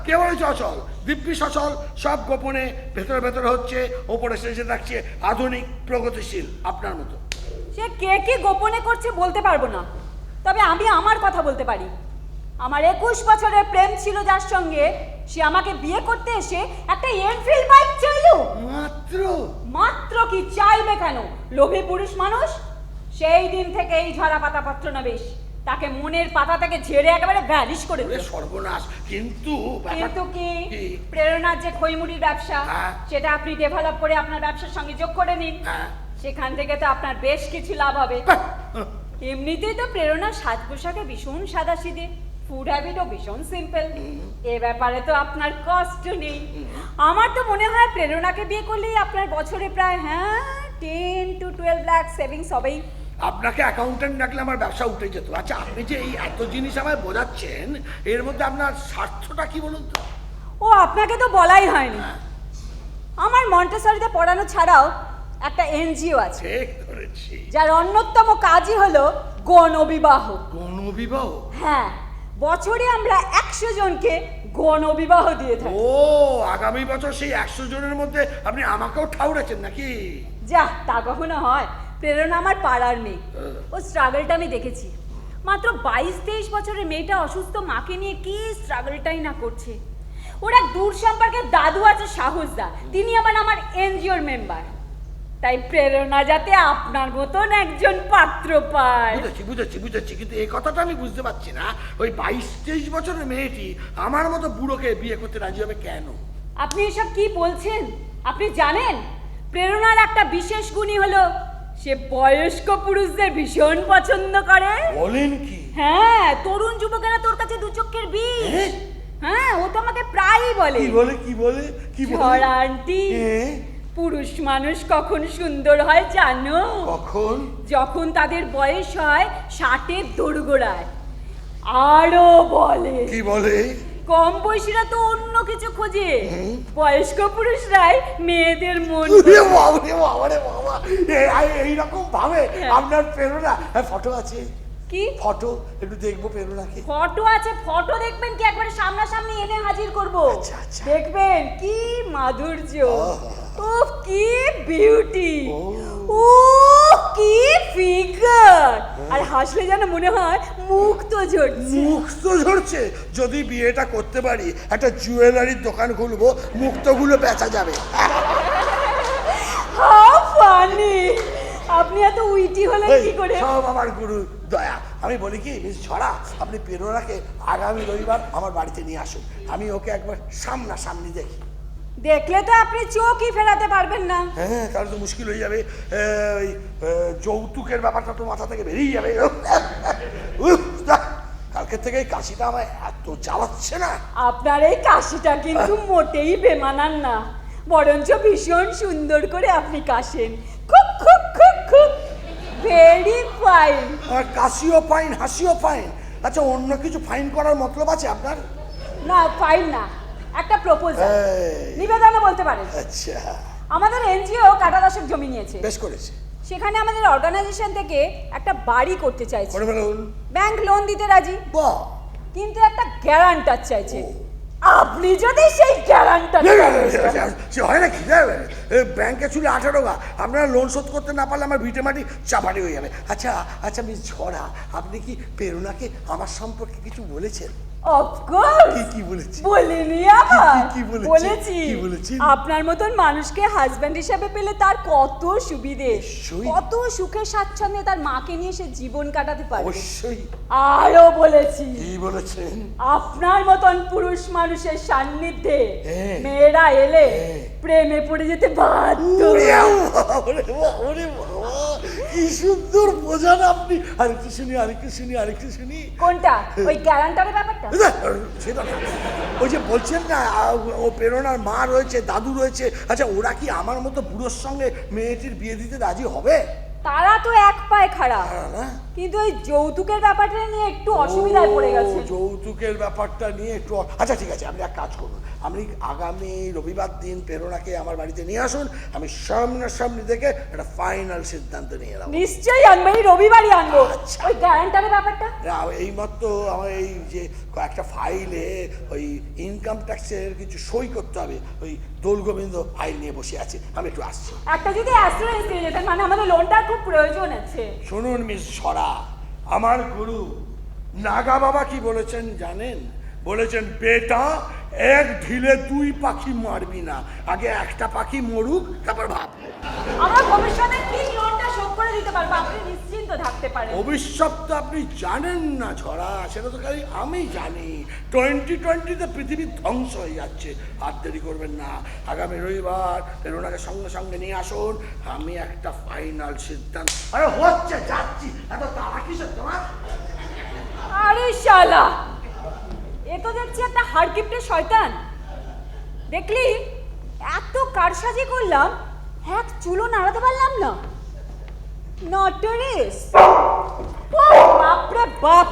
S6: কে বলেছে অচল? দিব্যি সচল, সব গোপনে ভেতরে ভেতরে হচ্ছে, ওপরে শেষে থাকছে আধুনিক প্রগতিশীল আপনার মতো।
S3: সে কে কি গোপনে করছে বলতে পারবো না, তবে আমি আমার কথা বলতে পারি। আমার 21 বছরের প্রেম ছিল যার সঙ্গে, সে আমাকে বিয়ে করতে এসে একটা এনফিল্ড বাইক চাইলো। মাত্র কি চাইবে কেন? লোভী পুরুষ মানুষ। সেই দিন থেকে এই ঝরা পাতা পত্রনবীশ তাকে মনের পাতা থেকে ঝেড়ে একেবারে ভ্যানিশ করে দিল।
S6: সর্বনাশ। কিন্তু
S3: কিন্তু কি? প্রেরণার যে খইমুড়ির ব্যবসা, সেটা আপনি ডেভেলপ করে আপনার ব্যবসার সঙ্গে যোগ করে নিন, সেখান থেকে তো আপনার বেশ কিছু লাভ হবে। এমনিতেই তো প্রেরণার সাজ পোশাকে ভীষণ সাদাসিধে, ফুড হ্যাবিটও ভীষণ সিম্পল, এ ব্যাপারে তো আপনার কষ্ট নেই। আমার তো মনে হয় প্রেরণাকে বিয়ে করলেই আপনার বছরে প্রায় 10 to 12 লাখ সেভিংস হবেই।
S6: আপনাকে অ্যাকাউন্টেন্ট ডাকলে আমার ব্যবসা উঠে যেত। আচ্ছা, আপনি যে এই এত জিনিস আমায় বোঝাচ্ছেন, এর মধ্যে আপনার স্বার্থটা কি বলুন তো?
S3: ও আপনাকে তো বলাই হয়নি, আমার মন্টেসরিতে পড়ানো ছাড়াও একটা এনজিও আছে যার অন্যতম কাজই হলো গণবিবাহ।
S6: গণবিবাহ?
S3: হ্যাঁ, বছরে আমরা 100 জনকে গণবিবাহ দিয়ে থাকি।
S6: ও, আগামী বছর সেই 100 জনের মধ্যে আপনি আমাকেও ঠাউরেছেন নাকি?
S3: যা, তা কখনো হয়? প্রেরণা আমার পাড়ার মেয়ে, ও স্ট্রাগলটা আমি দেখেছি। মাত্র 22-23 বছরের মেয়েটা অসুস্থ মাকে নিয়ে কি স্ট্রাগলটাই না করছে। ওর এক দূর সম্পর্কে দাদু আছে সাহসদা, তিনি আবার আমার এনজিওর মেম্বার। তাই প্রেরণা যাতে আপনার মতন একজন পাত্র পায়।
S6: বুঝেছি, কিন্তু এই কথাটা আমি বুঝতে পারছি না, ওই 22-23 বছরের মেয়েটি আমার মতো বুড়োকে বিয়ে করতে রাজি হবে কেন?
S3: আপনি এসব কি বলছেন? আপনি জানেন
S11: প্রেরণার একটা বিশেষ গুণই হলো সে বয়স্ক পুরুষদের ভীষণ পছন্দ করে।
S6: বলেন কি?
S11: হ্যাঁ, তরুণ যুবকেরা তোর কাছে দু চোখের বিষ। হ্যাঁ, ও তো আমাকে প্রায়ই বলে।
S6: কি বলে কি বলে কি বলে?
S11: ঝড় আন্টি, পুরুষ মানুষ কখন সুন্দর হয় জানো?
S6: কখন?
S11: যখন তাদের বয়স হয় 60-এর দোরগোড়ায়। আরো বলে।
S6: কি বলে?
S11: কম বয়সীরা তো অন্য কিছু খোঁজে, বয়স্ক পুরুষরাই মেয়েদের মন।
S6: এইরকম ভাবে আপনার প্রেরণা। ফটো আছে
S11: কি?
S6: ফটো একটু দেখবো প্রেরণাকে।
S11: ফটো আছে, ফটো দেখবেন কি একবারে সামনাসামনি এনে হাজির করব।
S6: আচ্ছা, আচ্ছা।
S11: দেখবেন কি মাধুর্য, ও কি বিউটি, ও কি ফিগার, আর হাসলে যেন মনে হয় মুখ তো ঝরছে।
S6: মুখ তো ঝরছে। যদি বিয়েটা করতে পারি একটা জুয়েলারির দোকান খুলবো, মুক্তগুলো বেচা যাবে।
S11: How funny! আপনি এত উইটি হলেন কি করে?
S6: সব আমার গুরু দয়া। আমি বলি কি মিস ছড়া, আপনি প্রেরণাকে আগামী রবিবার আমার বাড়িতে নিয়ে আসুন, আমি ওকে একবার সামনাসামনি দেখি।
S11: দেখলে তো আপনি চোখই ফেরাতে পারবেন না।
S6: হ্যাঁ, তাহলে তো মুশকিল হয়ে যাবে। ওই যৌতুকের ব্যাপারটা তো মাথা থেকে বেরিয়ে যাবে। কালকে থেকে এই কাশিটা আমায় এত জ্বালাচ্ছে না।
S11: আপনার এই কাশিটা কিন্তু মোটেই বেমানান না, বরঞ্চ ভীষণ সুন্দর করে আপনি কাশেন। খুব খুব খুব খুব ভেরি ফাইন।
S6: আর কাশিও ফাইন, হাসিও ফাইন। আচ্ছা, অন্য কিছু ফাইন করার মতলব আছে আপনার?
S11: না, ফাইন না, একটা প্রপোজাল, নিবেদনও বলতে পারেন।
S6: আচ্ছা।
S11: আমাদের এনজিও কাটা দশেক জমি নিয়েছে।
S6: বেশ করেছে।
S11: সেখানে আমাদের অর্গানাইজেশন থেকে একটা বাড়ি করতে চাইছে। ব্যাংক লোন দিতে রাজি, কিন্তু একটা গ্যারান্টার চাইছে। আপনি যদি সেই গ্যারান্টার
S6: হয় না কি, ব্যাংকে ছিল 18 আপনারা লোন শোধ করতে না পারলে আমার ভিটে মাটি চাপাটি হয়ে যাবে। আচ্ছা আচ্ছা মিস ঝড়া, আপনি কি প্রেরণাকে আমার সম্পর্কে কিছু বলেছেন?
S11: অফকোর্স।
S6: কি বলেছি?
S11: বলিনি আবার?
S6: কি
S11: বলেছি।
S6: কি বলেছি?
S11: আপনার মতন মানুষকে হাজবেন্ড হিসেবে পেলে তার কত সুবিধে, কত সুখে স্বাচ্ছন্দ্যে তার মাকে নিয়ে সে জীবন কাটাতে পারে।
S6: অবশ্যই।
S11: আরো বলেছি।
S6: কি বলেছেন?
S11: আপনার মতন পুরুষ মানুষের সান্নিধ্যে মেয়েরা এলে প্রেমে পড়ে যেতে বাধ্য।
S6: কি সুন্দর বোঝান আপনি। আরেকটু শুনি।
S11: কোনটা? ওই গ্যারান্টারের ব্যাপারটা?
S6: সেটা না, ওই যে বলছেন না ও প্রেরণার মা রয়েছে, দাদু রয়েছে। আচ্ছা, ওরা কি আমার মতো বুড়োর সঙ্গে মেয়েটির বিয়ে দিতে রাজি হবে?
S11: তারা তো এক পায়ে খারাপ, কিন্তু ওই যৌতুকের ব্যাপারটা নিয়ে একটু অসুবিধায় পড়ে গেছে।
S6: যৌতুকের ব্যাপারটা নিয়ে একটু আচ্ছা ঠিক আছে, আপনি এক কাজ করুন, আপনি আগামী রবিবার দিন প্রেরণাকে আমার বাড়িতে নিয়ে আসুন, আমি সামনাসামনি দেখে একটা ফাইনাল সিদ্ধান্ত নিয়ে এলাম।
S11: নিশ্চয়ই আনবো, এই রবিবারই আনবো। ওই গ্যারান্টারের ব্যাপারটা?
S6: এই মাত্র আমার এই যে একটা ফাইলে ওই ইনকাম ট্যাক্সের কিছু সই করতে হবে, ওই দোল গোবিন্দ ফাইল নিয়ে বসে আছে, আমি একটু আসছি।
S11: একটা যদি অ্যাসুরেন্স দিয়ে যেতেন, মানে আমাদের লোনটার খুব প্রয়োজন আছে।
S6: শুনুন মিস ছড়া, আমার গুরু নাগা বাবা কি বলেছেন জানেন? বলেছেন, বেটা এক ঢিলে 2 পাখি মারবি না, আগে একটা পাখি মরুক তারপর ভাব।
S11: আমরা ভবিষ্যতে ঠিক লোনটা শোধ করে দিতে পারবো, আপনি নিশ্চিন্ত থাকতে পারেন।
S6: ভবিষ্যৎ তো আপনি জানেন না ছড়া, সেটা তো খালি আমি জানি। 2020-তে পৃথিবী ধ্বংস হয়ে যাচ্ছে। আর দেরি করবেন না, আগামী রবিবার প্রেরণাকে সঙ্গে সঙ্গে নিয়ে আসুন, আমি একটা ফাইনাল সিদ্ধান্ত। আরে হচ্ছে, যাচ্ছি, এত তাড়া কিসের তোমার?
S11: আরে শালা, এ তো দেখছি একটা হাড়কিপ্টে শয়তান। দেখলি এত কারসাজি করলাম, এক চুলো নাড়াতে পারলাম না। নটরিস, বাপরে বাপ।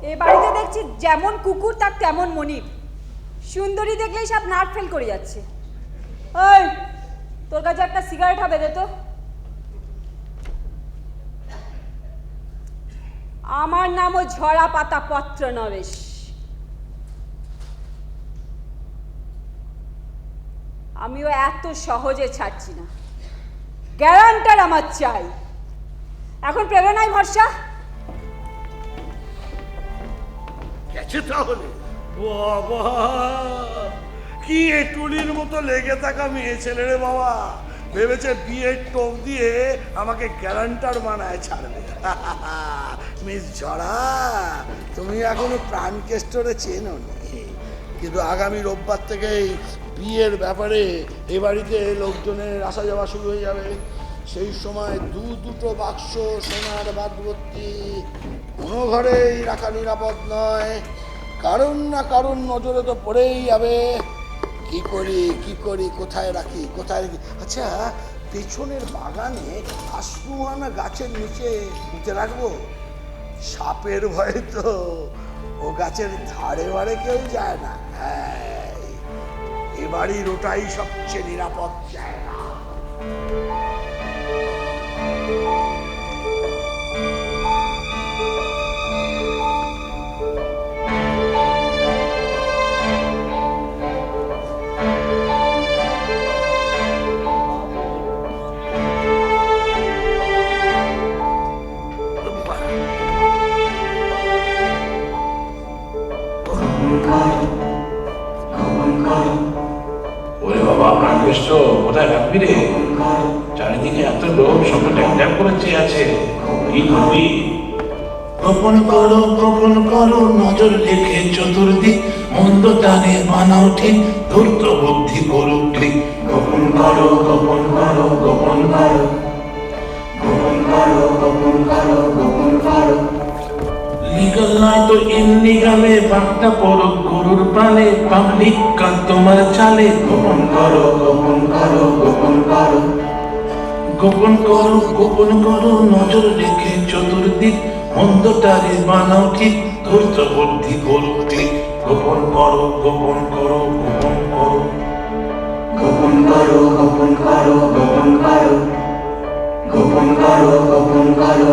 S11: এ বাড়িতে দেখছি যেমন কুকুর তার তেমন মনিব। সুন্দরী দেখলেই সব নাট ফেল করে যাচ্ছে। ওই, তোর কাছে একটা সিগারেট হবে, দে তো। আমার নামও ঝরা পাতা পত্র নরেশ। আমিও এত সহজে ছাড়ছি না, গ্যারান্টার আমার চাই। এখন প্রেরণায় ভরসা।
S6: গেছে তাহলে? বাবা, কি এটুলির মতো লেগে থাকা মেয়ে ছেলে রে বাবা। ভেবেছে বিয়ের টোপ দিয়ে আমাকে গ্যারান্টার বানায় ছাড়বে। মিস ঝড়া, তুমি এখনো প্রাণকেষ্টরে চেনো নি। কিন্তু আগামী রোববার থেকেই বিয়ের ব্যাপারে এ বাড়িতে লোকজনের আসা যাওয়া শুরু হয়ে যাবে। সেই সময় দুটো বাক্স সোনার বাদবর্তী কোনো ঘরেই রাখা নিরাপদ নয়। কারণ না কারণ নজরে তো পড়েই যাবে। কি করি কোথায় রাখি আচ্ছা, পেছনের বাগানে আশফুয়ানা গাছের নিচে পুঁতে রাখবো? সাপের ভয়ে তো ও গাছের ধারে বাড়ে কেউ যায় না। এ বাড়ির ওটাই সবচেয়ে নিরাপদ জায়গা।
S5: ওরে বাবা, প্রাণেশ তো কোথায় রাখবি রে? চারিদিকে এত লোক, সব ট্যাপ ট্যাপ করে চেয়ে আছে, কি করবি? গোপন করো নজর রেখে চতুর্দিক, মন্দ টানে বানাও ঠিক, ধূর্ত বুদ্ধি করুক ক্লিক। গোপন করো গোপন করো গোপন করো গোপন করো গোপন করো গোপন করো। লিগাল নয় তো ইনলিগালে, বাঘটা পড়ো গরুর প্রাণে, পাবলিক কাল তোমার চালে। গোপন করো গোপন করো গোপন করো গোপন করো নজর রেখে চতুর্দিক, মন্দটারে বানাও ঠিক, ধূর্ত বুদ্ধি করুক ক্লিক। গোপন করো গোপন করো গোপন করো গোপন করো গোপন করো গোপন করো গোপন করো গোপন করো